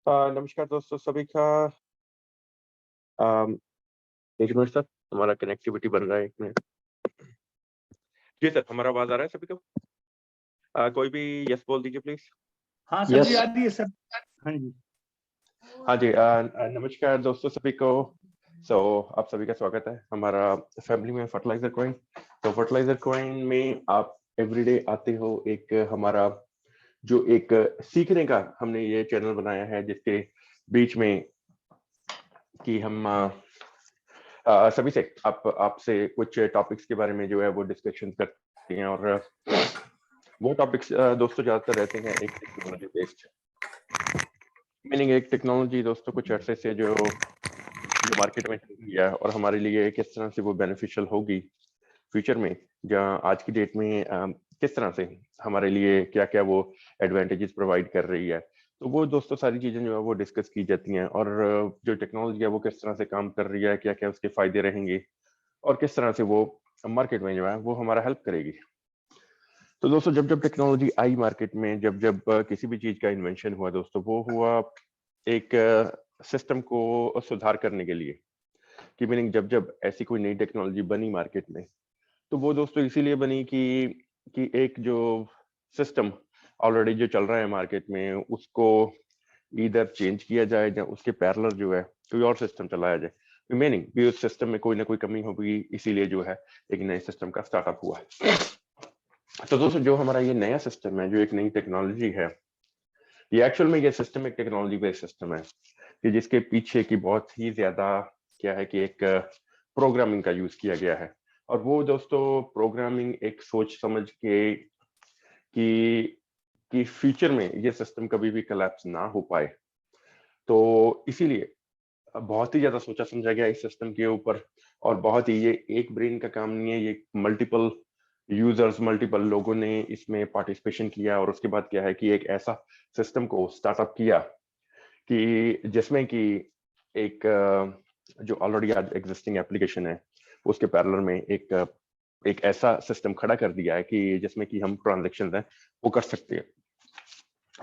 नमस्कार दोस्तों सभी का। अम, एक मिनट सर, हमारा कनेक्टिविटी बन रहा है, एक मिनट। जी सर, हमारा आवाज आ रहा है सभी को? कोई भी यस बोल दीजिए प्लीज। हाँ सर जी, यस। आ रही है सर। हाँ जी। हाँ जी, नमस्कार दोस्तों सभी को। आप सभी का स्वागत है हमारा फैमिली में फर्टिलाइजर कॉइन। तो फर्टिलाइजर कॉइन में आप एवरीडे आते हो। एक हमारा जो एक सीखने का हमने ये चैनल बनाया है, जिसके बीच में कि हम सभी से आपसे कुछ टॉपिक्स के बारे में जो है वो डिस्कशन करते हैं। और वो टॉपिक्स दोस्तों ज्यादातर रहते हैं एक टेक्नोलॉजी बेस्ड। मीनिंग एक टेक्नोलॉजी दोस्तों कुछ अरसे से जो मार्केट में चल रही है और हमारे लिए किस तरह से वो बेनिफिशियल होगी फ्यूचर में, जहाँ आज की डेट में किस तरह से हमारे लिए क्या क्या वो एडवांटेजेस प्रोवाइड कर रही है। तो वो दोस्तों सारी चीजें जो है वो डिस्कस की जाती हैं। और जो टेक्नोलॉजी है वो किस तरह से काम कर रही है, क्या क्या उसके फायदे रहेंगे और किस तरह से वो मार्केट में जो है वो हमारा हेल्प करेगी। तो दोस्तों जब जब टेक्नोलॉजी आई मार्केट में, जब जब किसी भी चीज का इन्वेंशन हुआ दोस्तों, वो हुआ एक सिस्टम को सुधार करने के लिए। कि मीनिंग जब जब ऐसी कोई नई टेक्नोलॉजी बनी मार्केट में, तो वो दोस्तों इसीलिए बनी कि एक जो सिस्टम ऑलरेडी जो चल रहा है मार्केट में, उसको इधर चेंज किया जाए या उसके पैरेलल जो है कोई और सिस्टम चलाया जाए। मीनिंग भी उस सिस्टम में कोई ना कोई कमी होगी, इसीलिए जो है एक नए सिस्टम का स्टार्टअप हुआ। तो दोस्तों जो हमारा ये नया सिस्टम है, जो एक नई टेक्नोलॉजी है, ये एक्चुअल में ये सिस्टम एक टेक्नोलॉजी बेस्ड सिस्टम है कि जिसके पीछे की बहुत ही ज्यादा क्या है कि एक प्रोग्रामिंग का यूज किया गया है। और वो दोस्तों प्रोग्रामिंग एक सोच समझ के कि फ्यूचर में ये सिस्टम कभी भी कोलैप्स ना हो पाए। तो इसीलिए बहुत ही ज्यादा सोचा समझा गया इस सिस्टम के ऊपर। और बहुत ही, ये एक ब्रेन का काम नहीं है, ये मल्टीपल यूजर्स, मल्टीपल लोगों ने इसमें पार्टिसिपेशन किया। और उसके बाद क्या है कि एक ऐसा सिस्टम को स्टार्टअप किया कि जिसमें कि एक जो ऑलरेडी आज एग्जिस्टिंग एप्लीकेशन है, उसके पैरेलल में एक ऐसा सिस्टम खड़ा कर दिया है कि जिसमें कि हम ट्रांजेक्शन है वो कर सकते हैं।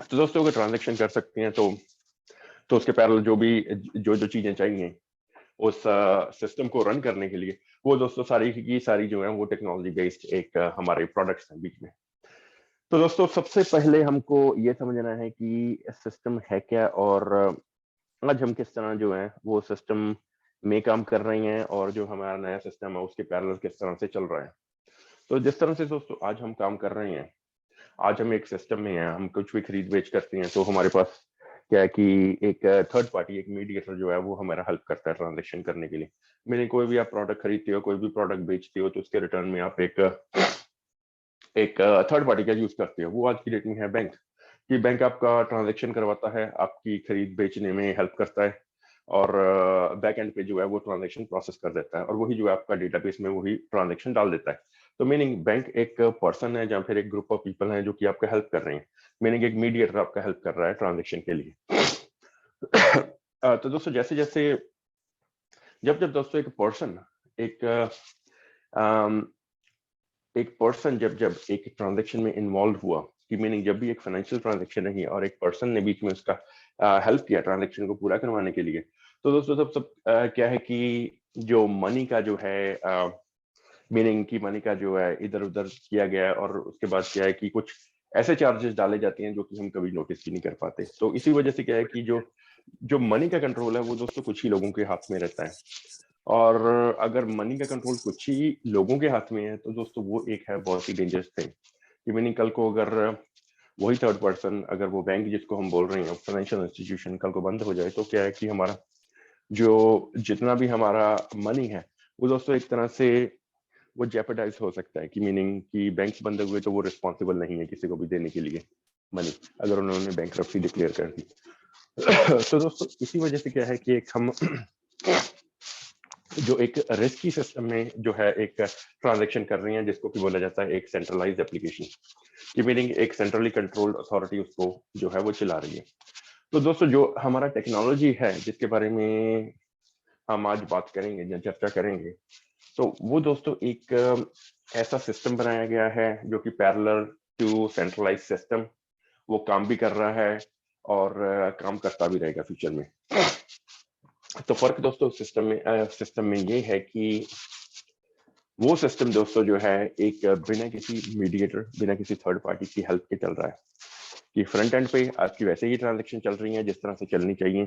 तो दोस्तों अगर ट्रांजेक्शन कर सकते हैं तो उसके पैरेलल जो भी जो चीजें चाहिए उस सिस्टम को रन करने के लिए, वो दोस्तों सारी की सारी जो है वो टेक्नोलॉजी बेस्ड एक हमारे प्रोडक्ट्स हैं बीच में। तो दोस्तों सबसे पहले हमको ये समझना है कि सिस्टम है क्या, और आज हम किस तरह जो है वो सिस्टम में काम कर रहे हैं, और जो हमारा नया सिस्टम है उसके पैरेलल किस तरह से चल रहा है। तो जिस तरह से दोस्तों आज हम काम कर रहे हैं, आज हम एक सिस्टम में हैं, हम कुछ भी खरीद बेच करते हैं, तो हमारे पास क्या है कि एक थर्ड पार्टी, एक मीडिएटर जो है वो हमारा हेल्प करता है ट्रांजेक्शन करने के लिए। मैंने कोई भी आप प्रोडक्ट खरीदते हो, कोई भी प्रोडक्ट बेचते हो, तो उसके रिटर्न में आप एक थर्ड पार्टी का यूज करते हो। वो आज की डेट में है बैंक। कि बैंक आपका ट्रांजेक्शन करवाता है, आपकी खरीद बेचने में हेल्प करता है, और बैक एंड पे जो है वो ट्रांजेक्शन प्रोसेस कर देता है, और वही जो है आपका डेटाबेस में वही ट्रांजेक्शन डाल देता है। तो मीनिंग बैंक एक पर्सन है, या फिर एक ग्रुप ऑफ पीपल है जो कि आपका हेल्प कर रहे हैं। मीनिंग एक मीडिएटर आपका हेल्प कर रहा है ट्रांजेक्शन के लिए। तो दोस्तों जैसे जैसे जब जब दोस्तों एक अम, एक पर्सन जब जब एक ट्रांजेक्शन में इन्वॉल्व हुआ, कि मीनिंग जब भी एक फाइनेंशियल ट्रांजेक्शन रही और एक पर्सन ने बीच में उसका हेल्प किया ट्रांजेक्शन को पूरा करवाने के लिए, तो दोस्तों सब सब क्या है कि जो मनी का जो है मीनिंग की मनी का जो है इधर उधर किया गया है, और उसके बाद क्या है कि कुछ ऐसे चार्जेस डाले जाते हैं जो कि हम कभी नोटिस भी नहीं कर पाते। तो इसी वजह से क्या है कि जो जो मनी का कंट्रोल है वो दोस्तों कुछ ही लोगों के हाथ में रहता है। और अगर मनी का कंट्रोल कुछ ही लोगों के हाथ में है, तो दोस्तों वो एक है बहुत ही डेंजरस थिंग। कि मीनिंग कल को अगर वही थर्ड पर्सन, अगर वो बैंक जिसको हम बोल रहे हैं फाइनेंशियल इंस्टीट्यूशन, कल को बंद हो जाए, तो क्या है कि हमारा जो जितना भी हमारा मनी है वो दोस्तों एक तरह से वो जेपरडाइज हो सकता है। कि मीनिंग कि बैंक बंद हुए तो वो रिस्पॉन्सिबल नहीं है किसी को भी देने के लिए मनी, अगर उन्होंने बैंक्रप्सी डिक्लेयर कर दी। तो दोस्तों इसी वजह से क्या है कि एक हम जो एक रिस्की सिस्टम में जो है एक ट्रांजैक्शन कर रही हैं, जिसको कि बोला जाता है एक सेंट्रलाइज्ड एप्लीकेशन। की मीनिंग एक सेंट्रली कंट्रोल्ड अथॉरिटी उसको जो है वो चला रही है। तो दोस्तों जो हमारा टेक्नोलॉजी है जिसके बारे में हम आज बात करेंगे या चर्चा करेंगे, तो वो दोस्तों एक ऐसा सिस्टम बनाया गया है जो कि पैरेलल टू सेंट्रलाइज सिस्टम वो काम भी कर रहा है। और काम करता भी रहेगा फ्यूचर में। तो फर्क दोस्तों सिस्टम में ये है कि वो सिस्टम दोस्तों जो है एक बिना किसी मीडिएटर, बिना किसी थर्ड पार्टी की हेल्प के चल रहा है कि फ्रंट एंड पे आपकी वैसे ही ट्रांजैक्शन चल रही है जिस तरह से चलनी चाहिए।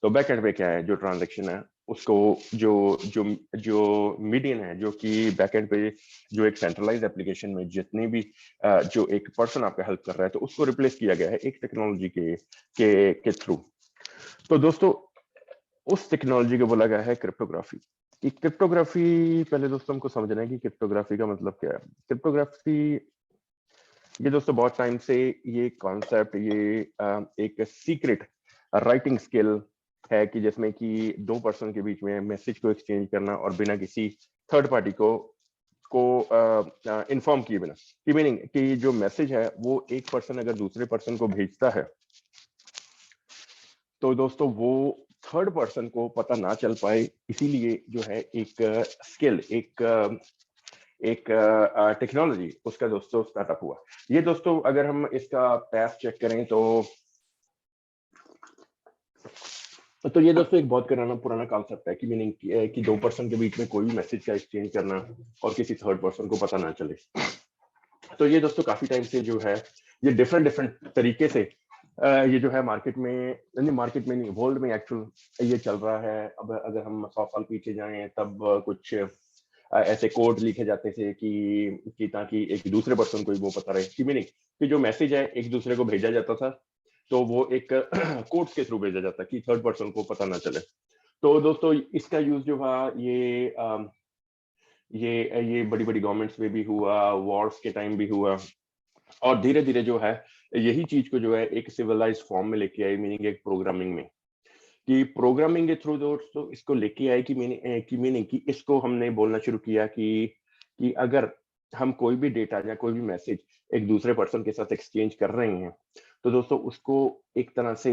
तो बैक एंड पे क्या है, जो ट्रांजैक्शन है उसको जो जो जो मीडियन है, जो कि बैक एंड पे जो एक सेंट्रलाइज एप्लीकेशन में जितनी भी जो एक पर्सन आपका हेल्प कर रहा है, तो उसको रिप्लेस किया गया है एक टेक्नोलॉजी के थ्रू। तो दोस्तों उस टेक्नोलॉजी को बोला गया है क्रिप्टोग्राफी। कि क्रिप्टोग्राफी, पहले दोस्तों हमको समझना है कि क्रिप्टोग्राफी का मतलब क्या है। क्रिप्टोग्राफी ये दोस्तों बहुत टाइम से ये कॉन्सेप्ट, ये एक सीक्रेट राइटिंग स्किल है कि जिसमें कि दो पर्सन के बीच में मैसेज को एक्सचेंज करना और बिना किसी थर्ड पार्टी को इन्फॉर्म किए बिना, की मीनिंग कि जो मैसेज है वो एक पर्सन अगर दूसरे पर्सन को भेजता है तो दोस्तों वो थर्ड पर्सन को पता ना चल पाए, इसीलिए जो है एक स्किल, एक टेक्नोलॉजी उसका दोस्तों स्टार्टअप हुआ। ये दोस्तों अगर हम इसका पास्ट चेक करें तो ये दोस्तों एक बहुत पुराना कॉन्सेप्ट है कि मीनिंग कि दो पर्सन के बीच में कोई भी मैसेज का एक्सचेंज करना और किसी थर्ड पर्सन को पता ना चले। तो ये दोस्तों काफी टाइम से जो है ये डिफरेंट तरीके से ये जो है मार्केट में नहीं, वर्ल्ड में एक्चुअल ये चल रहा है। अब अगर हम 100 साल पीछे जाएं तब कुछ ऐसे कोड लिखे जाते थे कि ताकि एक दूसरे पर्सन को ही वो पता रहे कि मीनिंग कि जो मैसेज है एक दूसरे को भेजा जाता था तो वो एक कोड्स के थ्रू भेजा जाता कि थर्ड पर्सन को पता ना चले। तो दोस्तों इसका यूज जो है ये बड़ी बड़ी गवर्नमेंट्स में भी हुआ, वॉर्स के टाइम भी हुआ, और धीरे धीरे जो है यही चीज को जो है एक सिविलाइज फॉर्म में लेके आई, मीनिंग एक प्रोग्रामिंग में, कि प्रोग्रामिंग के थ्रू दोस्तों इसको लेके आए कि मीनिंग कि इसको हमने बोलना शुरू किया कि अगर हम कोई भी डेटा या कोई भी मैसेज एक दूसरे पर्सन के साथ एक्सचेंज कर रहे हैं तो दोस्तों उसको एक तरह से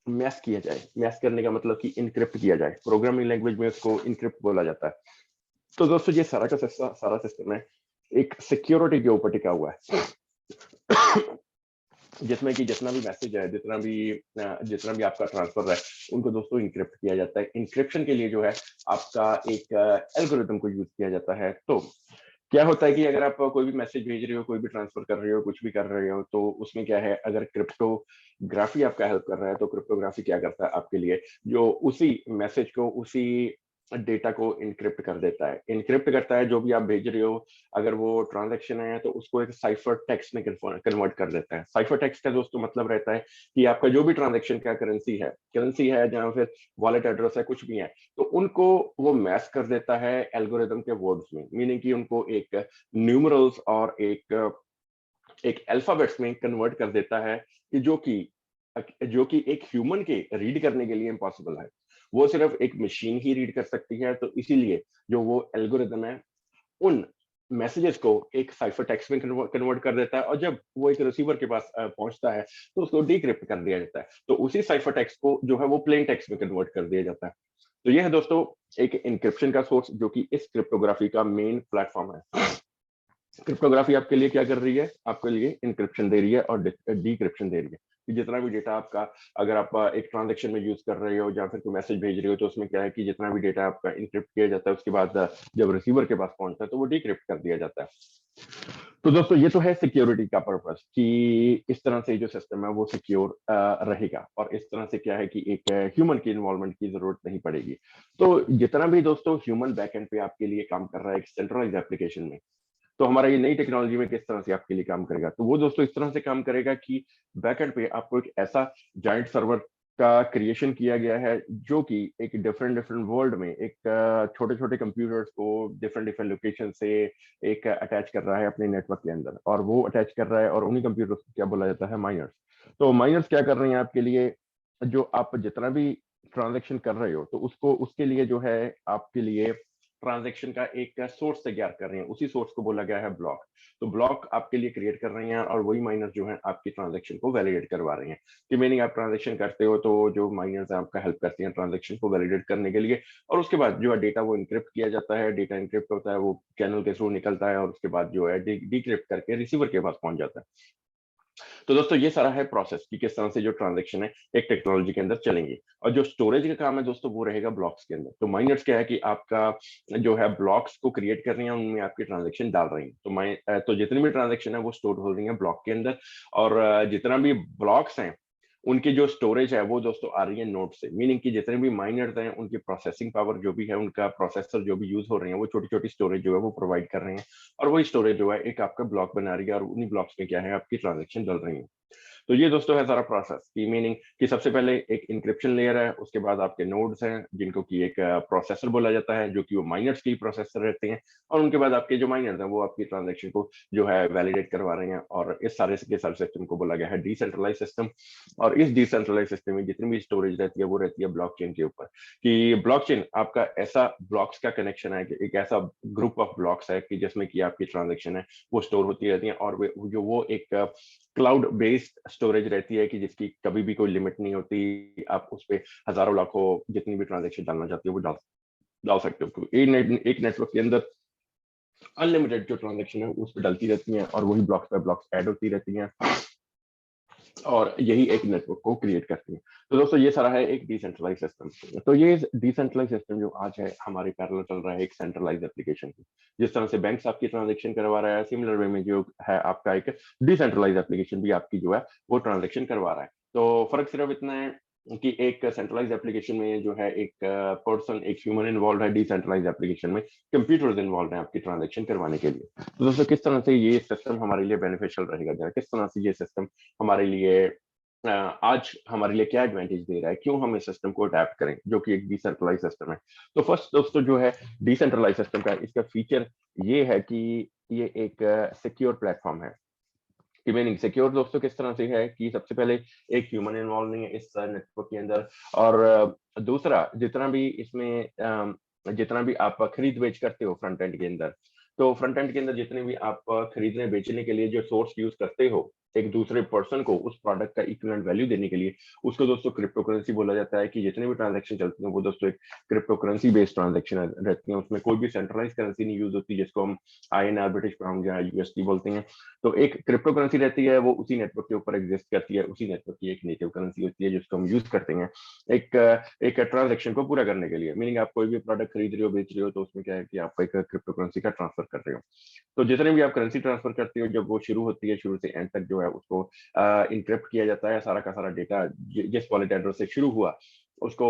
मैस किया जाए। मैस करने का मतलब कि इनक्रिप्ट किया जाए, प्रोग्रामिंग लैंग्वेज में उसको इनक्रिप्ट बोला जाता है। तो दोस्तों ये सारा सिस्टम है एक सिक्योरिटी के ऊपर टिका हुआ है जिसमें कि जितना भी मैसेज है, जितना भी आपका ट्रांसफर है, उनको दोस्तों इनक्रिप्ट किया जाता है। इनक्रिप्शन के लिए जो है आपका एक एल्गोरिथम को यूज किया जाता है। तो क्या होता है कि अगर आप कोई भी मैसेज भेज रहे हो, कोई भी ट्रांसफर कर रहे हो, कुछ भी कर रहे हो, तो उसमें क्या है, अगर क्रिप्टोग्राफी आपका हेल्प कर रहा है तो क्रिप्टोग्राफी क्या करता है आपके लिए, जो उसी मैसेज को, उसी डेटा को इनक्रिप्ट कर देता है, इनक्रिप्ट करता है। जो भी आप भेज रहे हो, अगर वो ट्रांजैक्शन है तो उसको एक साइफर टेक्स्ट में कन्वर्ट कर देता है। साइफर टेक्स्ट का दोस्तों मतलब रहता है कि आपका जो भी ट्रांजैक्शन का करेंसी है या फिर वॉलेट एड्रेस है, कुछ भी है, तो उनको वो मैच कर देता है एल्गोरिदम के वर्ड्स में, मीनिंग कि उनको एक न्यूमरल्स और एक अल्फाबेट्स में कन्वर्ट कर देता है कि जो कि एक ह्यूमन के रीड करने के लिए इम्पॉसिबल है, वो सिर्फ एक मशीन ही रीड कर सकती है। तो इसीलिए जो वो एल्गोरिदम है उन मैसेजेस को एक साइफर टेक्स्ट में कन्वर्ट कर देता है, और जब वो एक रिसीवर के पास पहुंचता है तो उसको डिक्रिप्ट कर दिया जाता है। तो उसी साइफर टेक्स्ट को जो है वो प्लेन टेक्स्ट में कन्वर्ट कर दिया जाता है। तो यह है दोस्तों एक इंक्रिप्शन का सोर्स, जो कि इस क्रिप्टोग्राफी का मेन प्लेटफॉर्म है। क्रिप्टोग्राफी आपके लिए क्या कर रही है, आपके लिए इंक्रिप्शन दे रही है और डिक्रिप्शन दे रही है कि जितना भी डेटा आपका, अगर आप एक ट्रांजैक्शन में यूज कर रहे हो या फिर कोई मैसेज भेज रहे हो, तो उसमें क्या है कि जितना भी डेटा आपका इंक्रिप्ट किया जाता है, उसके बाद जब रिसीवर के पास पहुंचता है तो वो डिक्रिप्ट कर दिया जाता है। तो दोस्तों ये तो है सिक्योरिटी का पर्पस कि इस तरह से जो सिस्टम है वो सिक्योर रहेगा, और इस तरह से क्या है कि एक ह्यूमन की इन्वॉल्वमेंट की जरूरत नहीं पड़ेगी। तो जितना भी दोस्तों ह्यूमन बैकएंड पे आपके लिए काम कर रहा है एक सेंट्रलाइज एप्लीकेशन में, तो हमारा ये नई टेक्नोलॉजी में किस तरह से आपके लिए काम करेगा, तो वो दोस्तों इस तरह से काम करेगा कि बैकएंड पे आपको एक ऐसा जाइंट सर्वर का क्रिएशन किया गया है जो कि एक डिफरेंट वर्ल्ड में एक छोटे छोटे कंप्यूटर्स को डिफरेंट लोकेशन से एक अटैच कर रहा है अपने नेटवर्क के अंदर, और वो अटैच कर रहा है, और उन्हीं कंप्यूटर्स को क्या बोला जाता है, माइनर्स। तो माइनर्स क्या कर रहे हैं आपके लिए, जो आप जितना भी ट्रांजेक्शन कर रहे हो तो उसके लिए जो है आपके लिए ट्रांजैक्शन का एक सोर्स तैयार कर रहे हैं, उसी सोर्स को बोला गया है ब्लॉक। तो ब्लॉक आपके लिए क्रिएट कर रहे हैं, और वही माइनर जो है आपकी ट्रांजैक्शन को वैलिडेट करवा रहे हैं। कि मीनिंग आप ट्रांजैक्शन करते हो तो जो माइनर्स आपका हेल्प करती हैं ट्रांजैक्शन को वैलिडेट करने के लिए, और उसके बाद जो है डेटा वो इनक्रिप्ट किया जाता है, डेटा इनक्रिप्ट होता है, वो चैनल के थ्रू निकलता है, और उसके बाद जो है डिक्रिप्ट करके रिसीवर के पास पहुंच जाता है। तो दोस्तों ये सारा है प्रोसेस कि किस तरह से जो ट्रांजेक्शन है एक टेक्नोलॉजी के अंदर चलेंगे। और जो स्टोरेज का काम है दोस्तों वो रहेगा ब्लॉक्स के अंदर। तो माइनर्स क्या है कि आपका जो है ब्लॉक्स को क्रिएट कर रही हैं, उनमें आपकी ट्रांजेक्शन डाल रही हैं। तो जितनी भी ट्रांजेक्शन है वो स्टोर हो रही है ब्लॉक के अंदर। और जितना भी ब्लॉक्स हैं उनकी जो स्टोरेज है वो दोस्तों आ रही है नोड से। मीनिंग कि जितने भी माइनर्स हैं उनकी प्रोसेसिंग पावर जो भी है, उनका प्रोसेसर जो भी यूज हो रहे हैं, वो छोटी छोटी स्टोरेज जो है वो प्रोवाइड कर रहे हैं। और वही स्टोरेज जो है एक आपका ब्लॉक बना रही है, और उन्हीं ब्लॉक्स में क्या है आपकी ट्रांजेक्शन डल रही है। तो ये दोस्तों है सारा प्रोसेस की मीनिंग कि सबसे पहले एक इंक्रिप्शन लेयर है, उसके बाद आपके नोड्स हैं जिनको कि एक प्रोसेसर बोला जाता है, जो कि वो माइनर्स की प्रोसेसर रहते हैं। और उनके बाद आपके जो माइनर्स हैं वो आपकी ट्रांजेक्शन को जो है वैलिडेट करवा रहे हैं। और इस सारे के सारे सिस्टम को बोला गया है डिसेंट्रलाइज सिस्टम। और इस डिसेंट्रलाइज सिस्टम में जितनी भी स्टोरेज रहती है वो रहती है ब्लॉकचेन के ऊपर। कि ब्लॉकचेन आपका ऐसा ब्लॉक्स का कनेक्शन है कि एक ऐसा ग्रुप ऑफ ब्लॉक्स है कि जिसमें कि आपकी ट्रांजेक्शन है वो स्टोर होती रहती है। और वो एक क्लाउड बेस्ड स्टोरेज रहती है कि जिसकी कभी भी कोई लिमिट नहीं होती। आप उस पर हजारों लाखों जितनी भी ट्रांजेक्शन डालना चाहते हो वो डाल डाल सकते हो, क्योंकि एक नेटवर्क के अंदर अनलिमिटेड जो ट्रांजेक्शन है उस पर डलती रहती हैं, और वही ब्लॉक्स पे ब्लॉक्स ऐड होती रहती हैं, और यही एक नेटवर्क को क्रिएट करती है। तो दोस्तों ये सारा है एक डिसेंट्रलाइज सिस्टम। तो ये डिसेंट्रलाइज सिस्टम जो आज है हमारे पैरेलल चल रहा है एक सेंट्रलाइज एप्लीकेशन की। जिस तरह से बैंक्स आपकी ट्रांजेक्शन करवा रहा है, सिमिलर वे में जो है आपका एक डिसेंट्रलाइज एप्लीकेशन भी आपकी जो है वो ट्रांजेक्शन करवा रहा है। तो फर्क सिर्फ इतना है कि एक सेंट्रलाइज एप्लीकेशन में जो है एक पर्सन, एक ह्यूमन इन्वॉल्व है। डिसेंट्रलाइज एप्लीकेशन में कंप्यूटर्स इन्वॉल्व है आपकी ट्रांजेक्शन करवाने के लिए। तो दोस्तों किस तरह से ये सिस्टम हमारे लिए बेनिफिशियल रहेगा, किस तरह से ये सिस्टम हमारे लिए आज हमारे लिए क्या एडवांटेज दे रहा है, क्यों हम इस सिस्टम को अडेप्ट करें जो कि एक डिसेंट्रलाइज सिस्टम है। तो फर्स्ट दोस्तों जो है डिसेंट्रलाइज सिस्टम का इसका फीचर ये है कि ये एक सिक्योर प्लेटफॉर्म है। कि मीनिंग सिक्योर दोस्तों किस तरह से है कि सबसे पहले एक ह्यूमन इन्वॉल्व नहीं है इस नेटवर्क के अंदर। और दूसरा जितना भी आप खरीद बेच करते हो फ्रंट एंड के अंदर, तो फ्रंट एंड के अंदर जितने भी आप खरीदने बेचने के लिए जो सोर्स यूज करते हो एक दूसरे पर्सन को उस प्रोडक्ट का इक्विवेलेंट वैल्यू देने के लिए, उसको दोस्तों क्रिप्टो करेंसी बोला जाता है। कि जितने भी ट्रांजैक्शन चलती हैं वो दोस्तों एक क्रिप्टो करेंसी बेस्ड ट्रांजैक्शन रहती हैं। उसमें कोई भी सेंट्रलाइज करेंसी नहीं यूज होती, जिसको हम INR ब्रिटिश पाउंड या USD बोलते हैं। तो एक क्रिप्टो करेंसी रहती है, वो उसी नेटवर्क के ऊपर एग्जिस्ट करती है, उसी नेटवर्क की एक नेटिव करेंसी होती है जिसको हम यूज करते हैं एक एक ट्रांजैक्शन को पूरा करने के लिए। मीनिंग आप कोई भी प्रोडक्ट खरीद रहे हो, बेच रहे हो, तो उसमें क्या है कि आप एक क्रिप्टो करेंसी का ट्रांसफर कर रहे हो। तो जितने भी आप करेंसी ट्रांसफर करते हो, जब वो शुरू होती है, शुरू से एंड तक जो है उसको इंक्रिप्ट किया जाता है। सारा का सारा डेटा जिस वॉलेट एड्रेस से शुरू हुआ उसको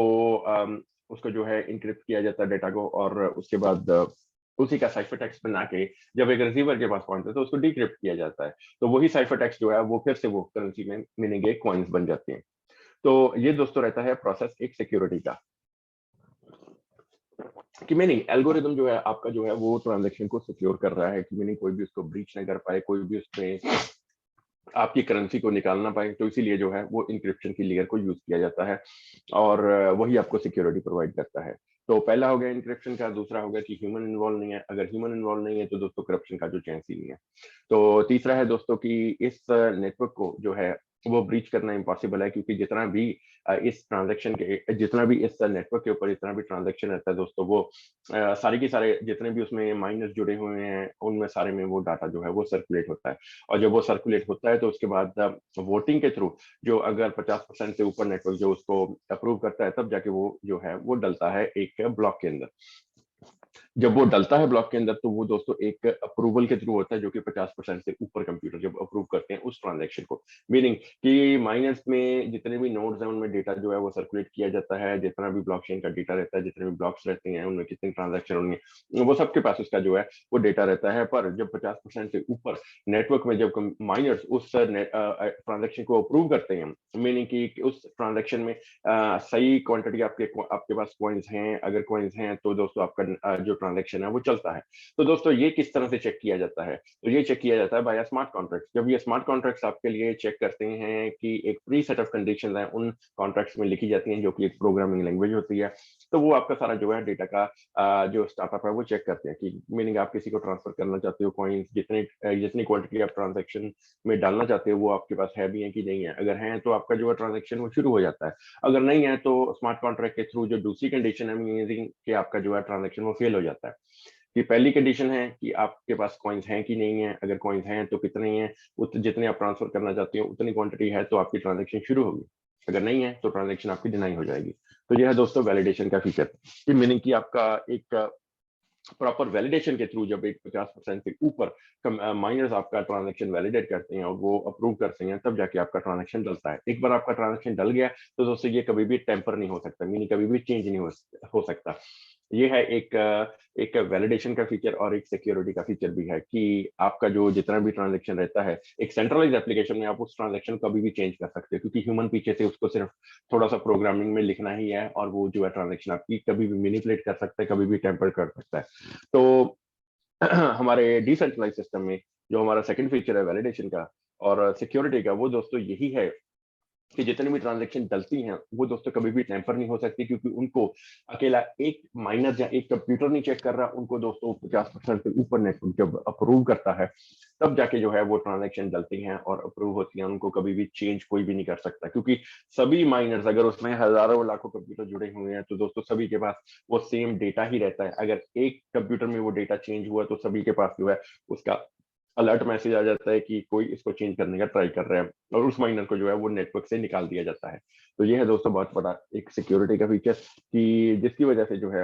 उसको जो है इंक्रिप्ट किया जाता है डेटा को। और उसके बाद उसी का साइफर टेक्स्ट बना के जब एक रिसीवर के पास पहुंचता है तो उसको डिक्रिप्ट किया जाता है। तो वही साइफर टेक्स्ट जो है वो फिर से वो करेंसी में मीनिंग कॉइन्स बन जाते हैं। तो ये दोस्तों रहता है प्रोसेस एक सिक्योरिटी का। कि मीनिंग एल्गोरिदम जो है आपका जो है वो ट्रांजैक्शन को सिक्योर कर रहा है, कि मीनिंग कोई भी उसको ब्रीच नहीं कर पाए, कोई भी उसमें आपकी करेंसी को निकाल ना पाए। तो इसीलिए जो है वो इंक्रिप्शन की लेयर को यूज किया जाता है, और वही आपको सिक्योरिटी प्रोवाइड करता है। तो पहला हो गया इंक्रिप्शन का। दूसरा हो गया कि ह्यूमन इन्वॉल्व नहीं है। अगर ह्यूमन इन्वॉल्व नहीं है तो दोस्तों करप्शन का जो चांस ही नहीं है। तो तीसरा है दोस्तों कि इस नेटवर्क को जो है वो ब्रीच करना इम्पॉसिबल है, क्योंकि जितना भी इस नेटवर्क के ऊपर जितना भी ट्रांजैक्शन रहता है दोस्तों, वो सारे के सारे जितने भी उसमें माइनस जुड़े हुए हैं उनमें सारे में वो डाटा जो है वो सर्कुलेट होता है। और जब वो सर्कुलेट होता है तो उसके बाद वोटिंग के थ्रू जो अगर 50% से ऊपर नेटवर्क जो उसको अप्रूव करता है, तब जाके वो जो है वो डलता है एक ब्लॉक के अंदर। जब वो डलता है ब्लॉक के अंदर तो वो दोस्तों एक अप्रूवल के थ्रू होता है, जो कि 50% से ऊपर कंप्यूटर जब अप्रूव करते हैं उस ट्रांजैक्शन को। मीनिंग कि माइनस में जितने भी नोड्स हैं उनमें डेटा जो है वो सर्कुलेट किया जाता है। जितना भी ब्लॉकचेन का डेटा रहता है, जितने भी ब्लॉक्स रहते हैं, उनमें कितने ट्रांजैक्शन होंगे, वो सबके पास उसका जो है वो डेटा रहता है। पर जब 50% से ऊपर नेटवर्क में जब माइनर्स उस ट्रांजेक्शन को अप्रूव करते हैं, मीनिंग कि उस ट्रांजेक्शन में सही क्वांटिटी आपके पास कॉइन्स हैं, अगर कॉइन्स हैं तो दोस्तों आपका जो ट्रांजैक्शन है वो चलता है। तो दोस्तों ये किस तरह से चेक किया जाता है, तो ये चेक किया जाता है बाय स्मार्ट कॉन्ट्रैक्ट। जब ये स्मार्ट कॉन्ट्रैक्ट्स आपके लिए चेक करते हैं कि एक प्री सेट ऑफ कंडीशंस हैं उन कॉन्ट्रैक्ट्स में लिखी जाती हैं, जो कि एक प्रोग्रामिंग लैंग्वेज होती है। तो वो आपका सारा जो है डेटा का जो स्टार्टअप है वो चेक करते हैं कि मीनिंग आप किसी को ट्रांसफर करना चाहते हो कॉइन्स, जितनी क्वांटिटी आप ट्रांजैक्शन में डालना चाहते हो वो आपके पास है भी है कि नहीं है। अगर है तो आपका जो है ट्रांजैक्शन वो शुरू हो जाता है। अगर नहीं है तो स्मार्ट कॉन्ट्रैक्ट के थ्रू जो दूसरी कंडीशन है मीनिंग कि आपका जो है ट्रांजैक्शन वो फेल हो जाता है। कि पहली कंडीशन है कि आपके पास कॉइन्स हैं कि नहीं है, अगर कॉइन्स हैं तो कितने हैं, जितने आप ट्रांसफर करना चाहते हो उतनी क्वांटिटी है तो आपकी ट्रांजेक्शन शुरू होगी, अगर नहीं है तो ट्रांजेक्शन आपकी डिनाई हो जाएगी। तो यह है दोस्तों वैलिडेशन का फीचर, कि मीनिंग कि आपका एक प्रॉपर वैलिडेशन के थ्रू जब एक 50% से ऊपर माइनर्स आपका ट्रांजैक्शन वैलिडेट करते हैं और वो अप्रूव करते हैं, तब जाके आपका ट्रांजैक्शन डलता है। एक बार आपका ट्रांजैक्शन डल गया तो दोस्तों ये कभी भी टेम्पर नहीं हो सकता, मीनिंग कभी भी चेंज नहीं हो सकता। ये है एक वैलिडेशन का फीचर और एक सिक्योरिटी का फीचर भी है, कि आपका जो जितना भी ट्रांजैक्शन रहता है एक सेंट्रलाइज एप्लीकेशन में आप उस ट्रांजैक्शन कभी भी चेंज कर सकते हो, क्योंकि ह्यूमन पीछे से उसको सिर्फ थोड़ा सा प्रोग्रामिंग में लिखना ही है, और वो जो है ट्रांजैक्शन आपकी कभी भी मैनिपुलेट कर सकता है, कभी भी टेम्पर कर सकता है। तो हमारे डिसेंट्रलाइज सिस्टम में जो हमारा सेकंड फीचर है वैलिडेशन का और सिक्योरिटी का, वो दोस्तों यही है कि जितनी भी ट्रांजैक्शन डलती हैं वो दोस्तों कभी भी टेम्पर नहीं हो सकती, क्योंकि उनको अकेला एक माइनर या एक कंप्यूटर नहीं चेक कर रहा, उनको दोस्तों 50% से ऊपर नेटवर्क जब अप्रूव करता है तब जाके जो है वो ट्रांजैक्शन डलती हैं और अप्रूव होती हैं। उनको कभी भी चेंज कोई भी नहीं कर सकता, क्योंकि सभी माइनर्स, अगर उसमें हजारों लाखों कंप्यूटर जुड़े हुए हैं तो दोस्तों सभी के पास वो सेम डेटा ही रहता है। अगर एक कंप्यूटर में वो डेटा चेंज हुआ तो सभी के पास जो है उसका अलर्ट मैसेज आ जाता है कि कोई इसको चेंज करने का ट्राई कर रहा है, और उस माइनर को जो है वो नेटवर्क से निकाल दिया जाता है। तो ये है दोस्तों बहुत बड़ा एक सिक्योरिटी का फीचर, कि जिसकी वजह से जो है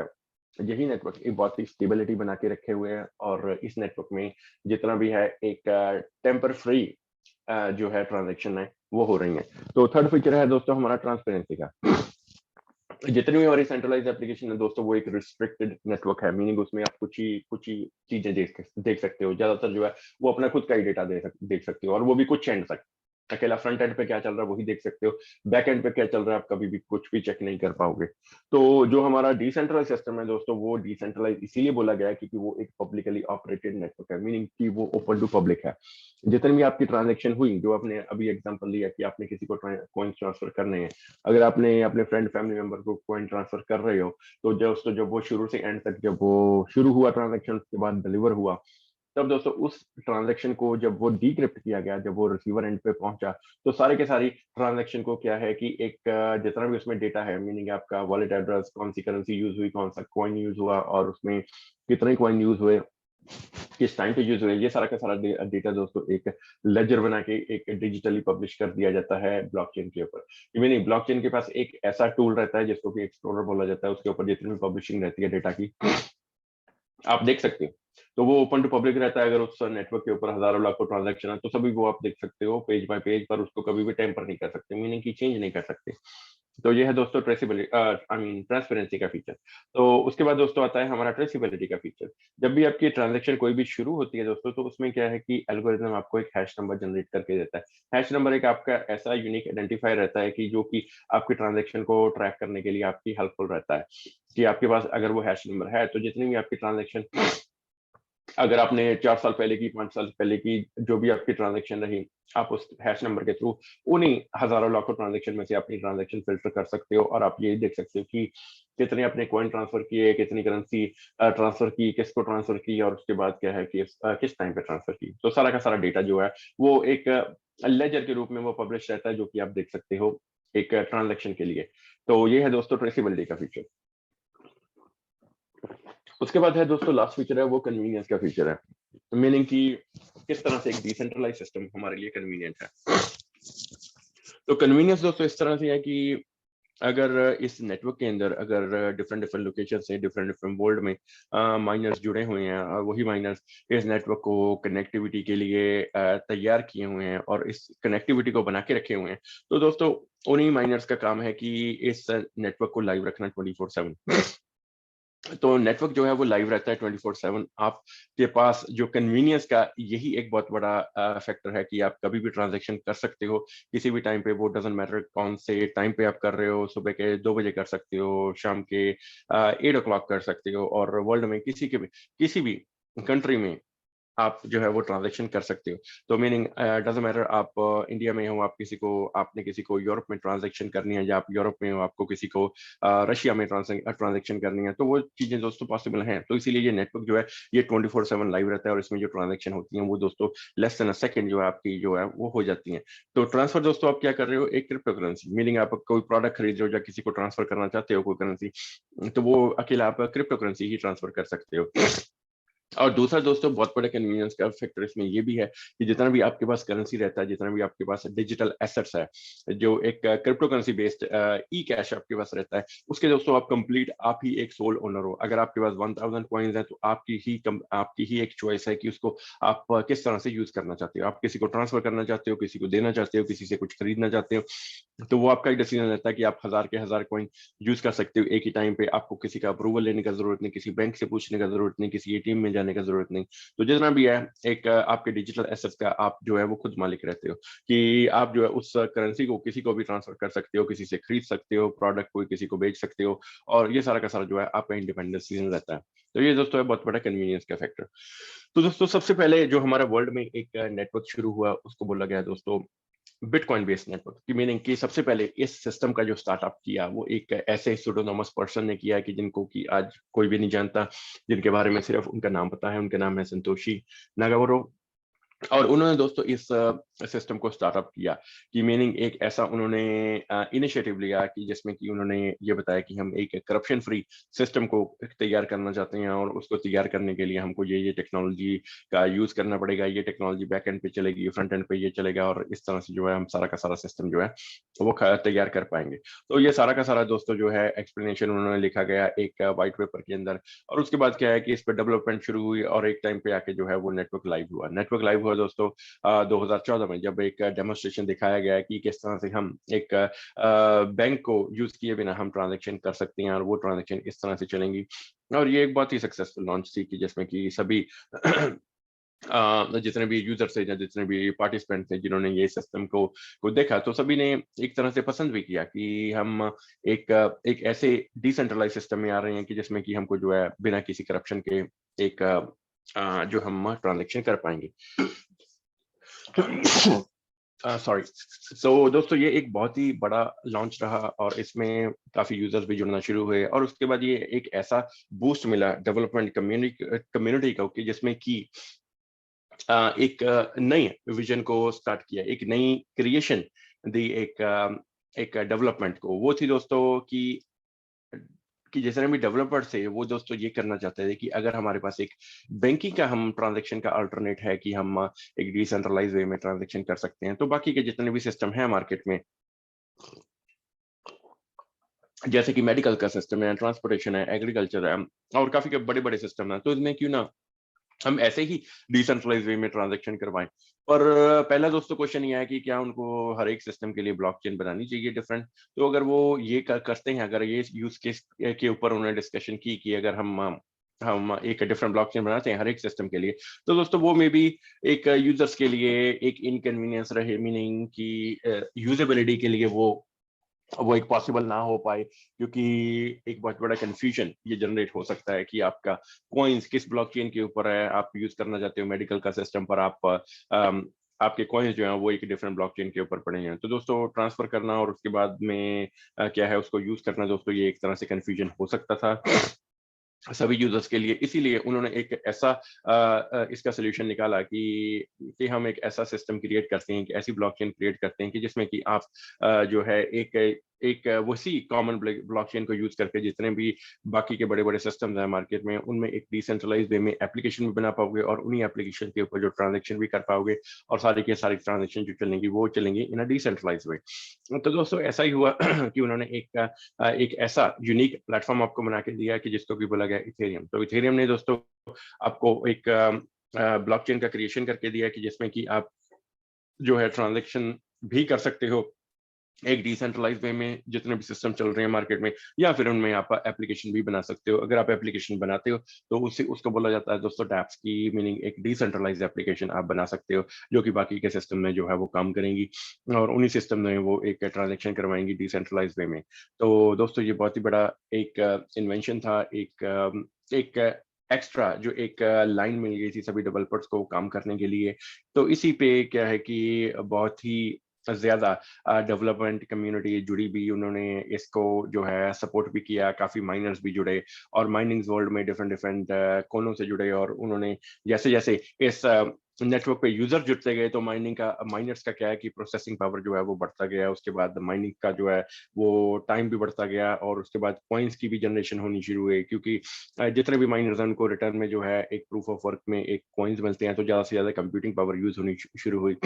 यही नेटवर्क एक बहुत ही स्टेबिलिटी बना के रखे हुए हैं, और इस नेटवर्क में जितना भी है एक टेम्पर फ्री जो है ट्रांजेक्शन है वो हो रही है। तो थर्ड फीचर है दोस्तों हमारा ट्रांसपेरेंसी का। जितनी भी हमारी सेंट्रलाइज एप्लीकेशन है दोस्तों वो एक रिस्ट्रिक्टेड नेटवर्क है, मीनिंग उसमें आप कुछ ही चीजें देख सकते हो, ज्यादातर जो है वो अपना खुद का ही डेटा देख सकते हो, और वो भी कुछ एंड तक। अकेला फ्रंट एंड पे क्या चल रहा है वही देख सकते हो, बैक एंड पे क्या चल रहा है आप कभी भी कुछ भी चेक नहीं कर पाओगे। तो जो हमारा डिसेंट्रलाइज सिस्टम है दोस्तों, वो डिसेंट्रलाइज इसीलिए बोला गया है क्योंकि वो एक पब्लिकली ऑपरेटेड नेटवर्क है, मीनिंग कि वो ओपन टू पब्लिक है। जितनी भी आपकी ट्रांजेक्शन हुई, जो आपने अभी एग्जांपल लिया कि आपने किसी को कॉइन्स ट्रांसफर करने हैं, अगर आपने अपने फ्रेंड फैमिली मेंबर को कॉइन ट्रांसफर कर रहे हो, तो जब वो शुरू से एंड तक जब वो शुरू हुआ ट्रांजेक्शन के बाद डिलीवर हुआ, तब दोस्तों उस ट्रांजैक्शन को जब वो डीक्रिप्ट किया गया, जब वो रिसीवर एंड पे पहुंचा, तो सारे के सारी ट्रांजैक्शन को क्या है कि एक जितना भी उसमें डेटा है, मीनिंग आपका वॉलेट एड्रेस, कौन सी करेंसी यूज हुई, कौन सा कॉइन यूज हुआ, और उसमें कितने कॉइन यूज हुए, किस टाइम पे यूज हुए, ये सारा का सारा डेटा दोस्तों एक लेजर बना के एक डिजिटली पब्लिश कर दिया जाता है ब्लॉकचेन के ऊपर। मीनिंग ब्लॉकचेन के पास एक ऐसा टूल रहता है जिसको कि एक्सप्लोरर बोला जाता है, उसके ऊपर जितनी भी पब्लिशिंग रहती है डेटा की आप देख सकते हो। तो वो ओपन टू पब्लिक रहता है, अगर उस नेटवर्क के ऊपर हजारों लाखों ट्रांजैक्शन है तो सभी वो आप देख सकते हो पेज बाय पेज, पर उसको कभी भी टेम्पर नहीं कर सकते, मीनिंग की चेंज नहीं कर सकते। तो ये है दोस्तों ट्रेसेबिलिटी, आई मीन ट्रांसपेरेंसी का फीचर। तो उसके बाद दोस्तों आता है हमारा ट्रेसेबिलिटी का फीचर। जब भी आपकी ट्रांजैक्शन कोई भी शुरू होती है दोस्तों, तो उसमें क्या है कि एल्गोरिथम आपको एक हैश नंबर जनरेट करके देता है। हैश नंबर एक आपका ऐसा यूनिक आइडेंटिफायर रहता है कि जो कि आपकी ट्रांजैक्शन को ट्रैक करने के लिए आपकी हेल्पफुल रहता है, कि आपके पास अगर वो हैश नंबर है तो जितनी भी आपकी ट्रांजैक्शन, अगर आपने 4 साल पहले की, 5 साल पहले की जो भी आपकी ट्रांजैक्शन रही, आप उस हैश नंबर के थ्रू उन्हीं हजारों लाखों ट्रांजैक्शन में से अपनी ट्रांजैक्शन फिल्टर कर सकते हो, और आप ये देख सकते हो कि कितने अपने कॉइन ट्रांसफर किए, कितनी करेंसी ट्रांसफर की, किसको ट्रांसफर की, और उसके बाद क्या है कि किस टाइम पे ट्रांसफर की। तो सारा का सारा डेटा जो है वो एक लेजर के रूप में वो पब्लिश रहता है, जो कि आप देख सकते हो एक ट्रांजैक्शन के लिए। तो ये है दोस्तों ट्रेसेबिलिटी का फीचर। उसके बाद है दोस्तों लास्ट फीचर है वो कन्वीनियंस का फीचर है, मीनिंग कि किस तरह से एक डिसेंट्रलाइज सिस्टम हमारे लिए कन्वीनियंट है। तो कन्वीनियंस दोस्तों इस तरह से है कि अगर इस नेटवर्क के अंदर अगर डिफरेंट डिफरेंट लोकेशन से डिफरेंट डिफरेंट वर्ल्ड में माइनर्स जुड़े हुए हैं, और वही माइनर्स इस नेटवर्क को कनेक्टिविटी के लिए तैयार किए हुए हैं और इस कनेक्टिविटी को बना के रखे हुए हैं, तो दोस्तों उन्हीं माइनर्स का काम है कि इस नेटवर्क को लाइव रखना 24/7। तो नेटवर्क जो है वो लाइव रहता है 24/7। आपके पास जो कन्वीनियंस का यही एक बहुत बड़ा फैक्टर है कि आप कभी भी ट्रांजैक्शन कर सकते हो किसी भी टाइम पे, वो डजंट मैटर कौन से टाइम पे आप कर रहे हो, सुबह के 2 बजे कर सकते हो, शाम के 8 o'clock कर सकते हो, और वर्ल्ड में किसी भी कंट्री में आप जो है वो ट्रांजैक्शन कर सकते हो। तो मीनिंग डजंट मैटर आप इंडिया में हो, आपने किसी को यूरोप में ट्रांजैक्शन करनी है, या आप यूरोप में हो आपको किसी को रशिया में ट्रांजैक्शन करनी है, तो वो चीजें दोस्तों पॉसिबल हैं। तो इसीलिए ये नेटवर्क जो है ये 24/7 लाइव रहता है, और इसमें जो ट्रांजैक्शन होती है वो दोस्तों लेस देन अ सेकंड जो है आपकी जो है वो हो जाती है। तो ट्रांसफर दोस्तों आप क्या कर रहे हो, एक क्रिप्टो करेंसी, मीनिंग आप कोई प्रोडक्ट खरीद रहे हो या किसी को ट्रांसफर करना चाहते हो कोई करेंसी, तो वो अकेला आप क्रिप्टो करेंसी ही ट्रांसफर कर सकते हो। और दूसरा दोस्तों बहुत बड़ा कन्वीनियंस का फैक्टर इसमें ये भी है कि जितना भी आपके पास करेंसी रहता है, जितना भी आपके पास डिजिटल एसेट्स है, जो एक क्रिप्टो करेंसी बेस्ड ई कैश आपके पास रहता है, उसके दोस्तों आप कंप्लीट आप ही एक सोल ओनर हो। अगर आपके पास 1000 कॉइन्स है तो आपकी ही एक चॉइस है कि उसको आप किस तरह से यूज करना चाहते हो। आप किसी को ट्रांसफर करना चाहते हो, किसी को देना चाहते हो, किसी से कुछ खरीदना चाहते हो, तो वो आपका एक डिसीजन रहता है कि आप 1000 के 1000 कॉइन यूज कर सकते हो एक ही टाइम पे। आपको किसी का अप्रूवल लेने का जरूरत नहीं, किसी बैंक से पूछने का जरूरत नहीं, किसी एटीएम में जाने का जरूरत नहीं। तो जितना भी है एक आपके डिजिटल एसेट्स का आप जो है वो खुद मालिक रहते हो, कि आप जो है उस करेंसी को किसी को भी ट्रांसफर कर सकते हो, किसी से खरीद सकते हो प्रोडक्ट को, किसी को बेच सकते हो, और ये सारा का सारा जो है आपका इंडिपेंडेंट डिसीजन रहता है। तो ये दोस्तों है बहुत बड़ा कन्वीनियंस का फैक्टर। तो दोस्तों सबसे पहले जो हमारा वर्ल्ड में एक नेटवर्क शुरू हुआ उसको बोला गया दोस्तों बिटकॉइन बेस्ड नेटवर्क की। मीनिंग कि सबसे पहले इस सिस्टम का जो स्टार्टअप किया वो एक ऐसे सुडोनोमस पर्सन ने किया कि जिनको कि आज कोई भी नहीं जानता, जिनके बारे में सिर्फ उनका नाम पता है। उनका नाम है संतोषी नागावरो। और उन्होंने दोस्तों इस सिस्टम को स्टार्टअप किया कि मीनिंग एक ऐसा उन्होंने इनिशिएटिव लिया कि जिसमें कि उन्होंने ये बताया कि हम एक करप्शन फ्री सिस्टम को तैयार करना चाहते हैं, और उसको तैयार करने के लिए हमको ये टेक्नोलॉजी का यूज करना पड़ेगा। ये टेक्नोलॉजी बैक एंड पे चलेगी, फ्रंट एंड पे ये चलेगा, और इस तरह से जो है हम सारा का सारा सिस्टम जो है वो तैयार कर पाएंगे। तो ये सारा का सारा दोस्तों जो है एक्सप्लेनेशन उन्होंने लिखा गया एक व्हाइट पेपर के अंदर। और उसके बाद क्या है कि इस पर डेवलपमेंट शुरू हुई, और एक टाइम पे आके जो है वो नेटवर्क लाइव हुआ। नेटवर्क लाइव हुआ दोस्तों 2014 में, जब एक डेमोन्स्ट्रेशन दिखाया गया है कि किस तरह से हम एक बैंक को यूज किए बिना हम ट्रांजेक्शन कर सकते हैं, और वो ट्रांजेक्शन इस तरह से चलेंगी। और ये एक बहुत ही सक्सेसफुल लॉन्च थी कि जिसमें कि सभी जितने भी यूजर्स थे या जितने भी पार्टिसिपेंट थे जिन्होंने ये सिस्टम को देखा, तो सभी ने एक तरह से पसंद भी किया कि हम एक ऐसे डिसेंट्रलाइज सिस्टम में आ रहे हैं कि जिसमें कि हमको जो है बिना किसी करप्शन के एक जो हम ट्रांजेक्शन कर पाएंगे। सॉरी। तो दोस्तों ये एक बहुत ही बड़ा लॉन्च रहा, और इसमें काफी यूजर्स भी जुड़ना शुरू हुए, और उसके बाद ये एक ऐसा बूस्ट मिला डेवलपमेंट कम्युनिटी को कि जिसमें कि एक नई विजन को स्टार्ट किया, एक नई क्रिएशन दी, एक डेवलपमेंट को। वो थी दोस्तों कि जितने भी डेवलपर्स थे वो दोस्तों ये करना चाहते थे कि अगर हमारे पास एक बैंकिंग का हम ट्रांजैक्शन का अल्टरनेट है कि हम एक डिसेंट्रलाइज वे में ट्रांजैक्शन कर सकते हैं, तो बाकी के जितने भी सिस्टम है मार्केट में, जैसे कि मेडिकल का सिस्टम है, ट्रांसपोर्टेशन है, एग्रीकल्चर है, और काफी के बड़े बड़े सिस्टम है, तो इसमें क्यों ना हम ऐसे ही डिसेंट्रलाइज वे में ट्रांजैक्शन करवाएं। पर पहला दोस्तों क्वेश्चन ये है कि क्या उनको हर एक सिस्टम के लिए ब्लॉकचेन बनानी चाहिए डिफरेंट। तो अगर वो ये करते हैं, अगर ये यूज केस के ऊपर उन्होंने डिस्कशन की कि अगर हम एक डिफरेंट ब्लॉकचेन बनाते हैं हर एक सिस्टम के लिए, तो दोस्तों वो मे बी एक यूजर्स के लिए एक इनकन्वीनियंस रहे। मीनिंग की यूजेबिलिटी के लिए वो एक पॉसिबल ना हो पाए, क्योंकि एक बहुत बड़ा कंफ्यूजन ये जनरेट हो सकता है कि आपका कॉइन्स किस ब्लॉकचेन के ऊपर है। आप यूज करना चाहते हो मेडिकल का सिस्टम पर, आपके कॉइन्स जो हैं वो एक डिफरेंट ब्लॉकचेन के ऊपर पड़े हैं। तो दोस्तों ट्रांसफर करना और उसके बाद में क्या है उसको यूज करना, दोस्तों ये एक तरह से कंफ्यूजन हो सकता था सभी यूजर्स के लिए। इसीलिए उन्होंने एक ऐसा इसका सोल्यूशन निकाला कि हम एक ऐसा सिस्टम क्रिएट करते हैं, कि ऐसी ब्लॉकचेन क्रिएट करते हैं कि जिसमें कि आप जो है एक वैसी कॉमन ब्लॉकचेन को यूज करके जितने भी बाकी के बड़े बड़े सिस्टम्स हैं मार्केट में, उनमें एक डिसेंट्रलाइज वे में एप्लीकेशन भी बना पाओगे, और उन्हीं एप्लीकेशन के ऊपर जो ट्रांजेक्शन भी कर पाओगे, और सारी के सारी ट्रांजेक्शन जो चलेंगी वो चलेंगी इन अ डिसेंट्रलाइज वे। तो दोस्तों ऐसा ही हुआ कि उन्होंने एक ऐसा यूनिक प्लेटफॉर्म आपको बना के दिया कि जिसको कि बोला गया इथेरियम। तो इथेरियम ने दोस्तों आपको एक ब्लॉकचेन का क्रिएशन करके दिया कि जिसमें कि आप जो है ट्रांजैक्शन भी कर सकते हो एक डिसेंट्रलाइज वे में जितने भी सिस्टम चल रहे हैं मार्केट में, या फिर उनमें आप एप्लीकेशन भी बना सकते हो। अगर आप एप्लीकेशन बनाते हो तो उससे उसको बोला जाता है दोस्तों डैप्स की। मीनिंग एक डिसेंट्रलाइज एप्लीकेशन आप बना सकते हो जो कि बाकी के सिस्टम में जो है वो काम करेंगी, और उन्हीं सिस्टम में वो एक ट्रांजेक्शन करवाएंगी डिसेंट्रलाइज वे में। तो दोस्तों ये बहुत ही बड़ा एक इन्वेंशन था, एक एक्स्ट्रा जो एक लाइन मिल गई थी सभी डेवलपर्स को काम करने के लिए। तो इसी पे क्या है कि बहुत ही ज्यादा डेवलपमेंट कम्युनिटी जुड़ी भी, उन्होंने इसको जो है सपोर्ट भी किया, काफी माइनर्स भी जुड़े, और माइनिंग वर्ल्ड में डिफरेंट डिफरेंट कोनों से जुड़े, और उन्होंने जैसे जैसे इस नेटवर्क पे यूजर जुड़ते गए तो माइनर्स का क्या है कि प्रोसेसिंग पावर जो है वो बढ़ता गया, उसके बाद माइनिंग का जो है वो टाइम भी बढ़ता गया, और उसके बाद कॉइन्स की भी जनरेशन होनी शुरू हुई, क्योंकि जितने भी माइनर्स हैं उनको रिटर्न में जो है एक प्रूफ ऑफ वर्क में एक कॉइन्स मिलते हैं, तो ज्यादा से ज्यादा कंप्यूटिंग पावर यूज होनी शुरू हुई।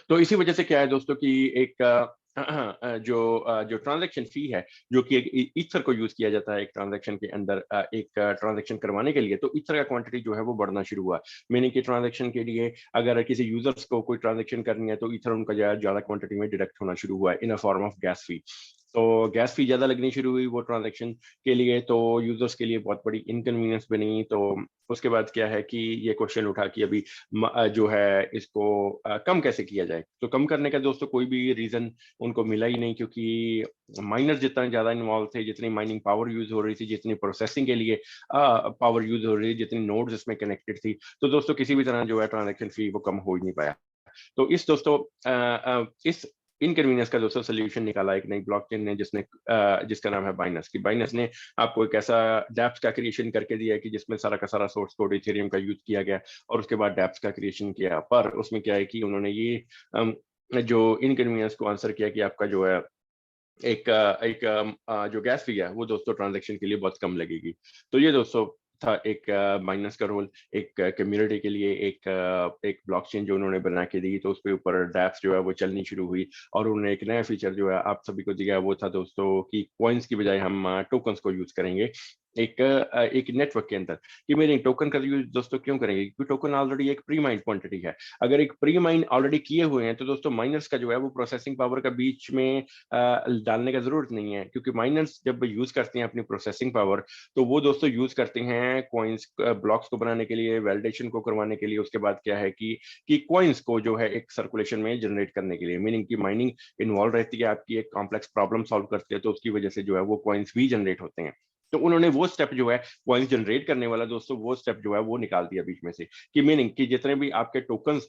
तो इसी वजह से क्या है दोस्तों कि एक जो ट्रांजैक्शन फी है, जो कि एक ईथर को यूज किया जाता है एक ट्रांजैक्शन के अंदर, एक ट्रांजैक्शन करवाने के लिए, तो ईथर का क्वांटिटी जो है वो बढ़ना शुरू हुआ। मीनिंग कि ट्रांजैक्शन के लिए अगर किसी यूजर्स को कोई ट्रांजैक्शन करनी है तो ईथर उनका ज्यादा क्वांटिटी में डिडक्ट होना शुरू हुआ इन अ फॉर्म ऑफ गैस फी। तो गैस फी ज्यादा लगनी शुरू हुई वो ट्रांजैक्शन के लिए, तो यूजर्स के लिए बहुत बड़ी इनकन्वीनियंस बनी। तो उसके बाद क्या है कि ये क्वेश्चन उठा कि अभी जो है इसको कम कैसे किया जाए। तो कम करने का दोस्तों कोई भी रीजन उनको मिला ही नहीं, क्योंकि माइनर जितना ज्यादा इन्वॉल्व थे, जितनी माइनिंग पावर यूज हो रही थी, जितनी प्रोसेसिंग के लिए पावर यूज हो रही थी, जितनी नोड्स इसमें कनेक्टेड थी, तो दोस्तों किसी भी तरह जो है ट्रांजैक्शन फी वो कम हो ही नहीं पाया। तो इस दोस्तों इस इनकन्वीनियंस का दोस्तों सोल्यूशन निकाला एक नई ब्लॉकचेन ने, जिसका नाम है बाइनस। की बाइनस ने आपको एक ऐसा डैप्स का क्रिएशन करके दिया है कि जिसमें सारा का सारा सोर्स कोड इथेरियम का यूज किया गया, और उसके बाद डैप्स का क्रिएशन किया। पर उसमें क्या है कि उन्होंने ये जो इनकन्वीनियंस को आंसर किया कि आपका जो है जो गैस फी है वो दोस्तों ट्रांजैक्शन के लिए बहुत कम लगेगी। तो ये दोस्तों था एक माइनस का रोल, एक कम्युनिटी के लिए एक ब्लॉकचेन जो उन्होंने बना के दी, तो उस पे ऊपर डैप्स जो है वो चलनी शुरू हुई, और उन्होंने एक नया फीचर जो है आप सभी को दिया, वो था दोस्तों कि कॉइन्स की बजाय हम टोकन्स को यूज करेंगे एक नेटवर्क के अंदर। कि मेरे टोकन का यूज दोस्तों क्यों करेंगे, क्योंकि टोकन ऑलरेडी एक प्री माइंड क्वांटिटी है। अगर एक प्री माइंड ऑलरेडी किए हुए हैं तो दोस्तों माइनर्स का जो है वो प्रोसेसिंग पावर का बीच में डालने का जरूरत नहीं है, क्योंकि माइनर्स जब यूज करते हैं अपनी प्रोसेसिंग पावर, तो वो दोस्तों यूज करते हैं कॉइन्स ब्लॉक्स को बनाने के लिए, वैलिडेशन को करवाने के लिए, उसके बाद क्या है कि कॉइन्स को जो है एक सर्कुलेशन में जनरेट करने के लिए। मीनिंग की माइनिंग इन्वॉल्व रहती है, आपकी एक कॉम्प्लेक्स प्रॉब्लम सॉल्व करते हैं, तो उसकी वजह से जो है वो कॉइन्स भी जनरेट होते हैं। तो उन्होंने वो स्टेप जो है कॉइन्स जनरेट करने वाला दोस्तों, वो स्टेप जो है वो निकाल दिया बीच में से। कि मीनिंग कि जितने भी आपके टोकन्स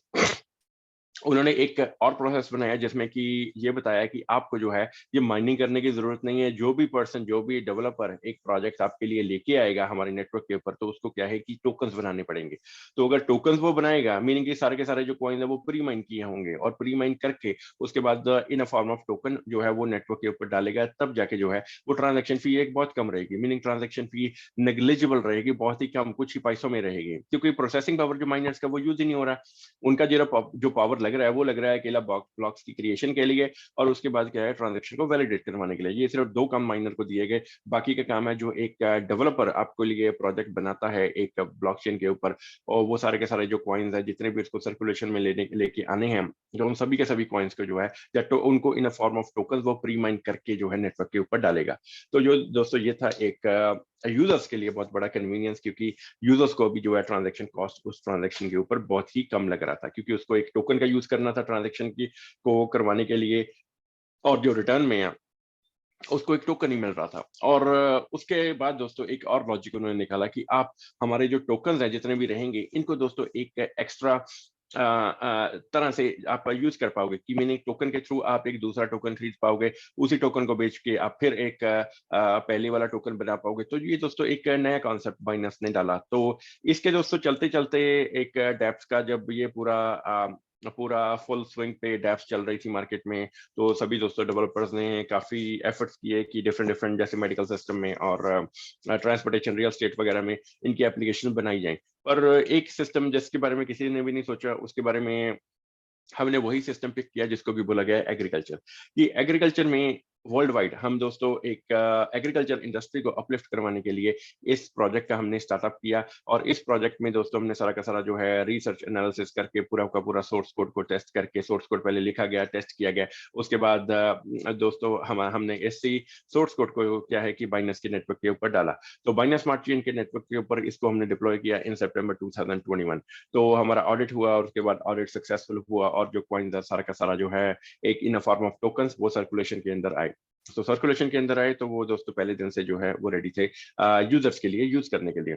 उन्होंने एक और प्रोसेस बनाया जिसमें कि ये बताया कि आपको जो है ये माइनिंग करने की जरूरत नहीं है। जो भी पर्सन, जो भी डेवलपर एक प्रोजेक्ट आपके लिए लेके आएगा हमारे नेटवर्क के ऊपर, तो उसको क्या है कि टोकन्स बनाने पड़ेंगे। तो अगर टोकन्स वो बनाएगा, मीनिंग कि सारे के सारे जो कॉइन है वो प्री माइन किए होंगे, और प्री माइन करके उसके बाद इन अ फॉर्म ऑफ टोकन जो है वो नेटवर्क के ऊपर डालेगा, तब जाके जो है वो ट्रांजेक्शन फी एक बहुत कम रहेगी। मीनिंग ट्रांजेक्शन फी नेग्लिजिबल रहेगी, बहुत ही कम, कुछ ही पैसों में रहेगी, क्योंकि प्रोसेसिंग पावर जो माइनर्स का वो यूज ही नहीं हो रहा। उनका जो पावर लग रहा है वो लग रहा है अकेला ब्लॉक्स की क्रिएशन के लिए, और उसके बाद क्या है ट्रांजेक्शन को वैलिडेट करवाने के लिए। ये सिर्फ दो काम माइनर को दिए गए। बाकी का काम है जो एक डेवलपर आपको लिए प्रोजेक्ट बनाता है एक ब्लॉकचेन के ऊपर, और वो सारे के सारे जो कॉइन्स है जितने भी उसको सर्कुलेशन में लेके आने हैं, जो उन सभी के सभी कॉइन्स को जो है तो उनको इन अ फॉर्म ऑफ टोकन वो प्री माइन करके जो है नेटवर्क के ऊपर डालेगा। तो जो दोस्तों ये था एक यूजर्स के लिए बहुत बड़ा कन्वीनियंस, क्योंकि यूजर्स को भी जो है ट्रांजैक्शन कॉस्ट उस ट्रांजैक्शन के ऊपर बहुत ही कम लग रहा था, क्योंकि उसको एक टोकन का यूज करना था ट्रांजैक्शन की को करवाने के लिए, और जो रिटर्न में है उसको एक टोकन ही मिल रहा था। और उसके बाद दोस्तों एक और लॉजिक उन्होंने निकाला कि आप हमारे जो टोकन्स हैं जितने भी रहेंगे, इनको दोस्तों एक एक्स्ट्रा तरह से आप यूज कर पाओगे। कि मीनिंग टोकन के थ्रू आप एक दूसरा टोकन खरीद पाओगे, उसी टोकन को बेच के आप फिर एक पहले वाला टोकन बना पाओगे। तो ये दोस्तों एक नया कॉन्सेप्ट बाइनस ने डाला। तो इसके दोस्तों चलते चलते एक डेप्स का जब ये पूरा फुल स्विंग पे डेप्स चल रही थी मार्केट में, तो सभी दोस्तों डेवलपर्स ने काफी एफर्ट्स किए कि डिफरेंट डिफरेंट जैसे मेडिकल सिस्टम में और ट्रांसपोर्टेशन रियल स्टेट वगैरह में इनकी एप्लीकेशन बनाई जाए। पर एक सिस्टम जिसके बारे में किसी ने भी नहीं सोचा, उसके बारे में हमने वही सिस्टम पिक किया जिसको भी बोला गया है एग्रीकल्चर। कि एग्रीकल्चर में वर्ल्ड वाइड हम दोस्तों एक एग्रीकल्चर इंडस्ट्री को अपलिफ्ट करवाने के लिए इस प्रोजेक्ट का हमने स्टार्टअप किया। और इस प्रोजेक्ट में दोस्तों हमने सारा का सारा जो है रिसर्च एनालिसिस करके पूरा का पूरा सोर्स कोड को टेस्ट करके, सोर्स कोड पहले लिखा गया, टेस्ट किया गया, उसके बाद दोस्तों हमने इसी सोर्स कोड को क्या है कि बाइनस के नेटवर्क के ऊपर डाला। तो बाइनस स्मार्ट चेन के नेटवर्क के ऊपर इसको हमने डिप्लॉय किया इन सितंबर 2021। तो हमारा ऑडिट हुआ, और उसके बाद ऑडिट सक्सेसफुल हुआ, और जो कॉइन था सारा का सारा जो है एक इन फॉर्म ऑफ टोकन्स वो सर्कुलेशन के अंदर आए। तो सर्कुलेशन के अंदर आए तो वो दोस्तों पहले दिन से जो है वो रेडी थे यूजर्स के लिए यूज करने के लिए।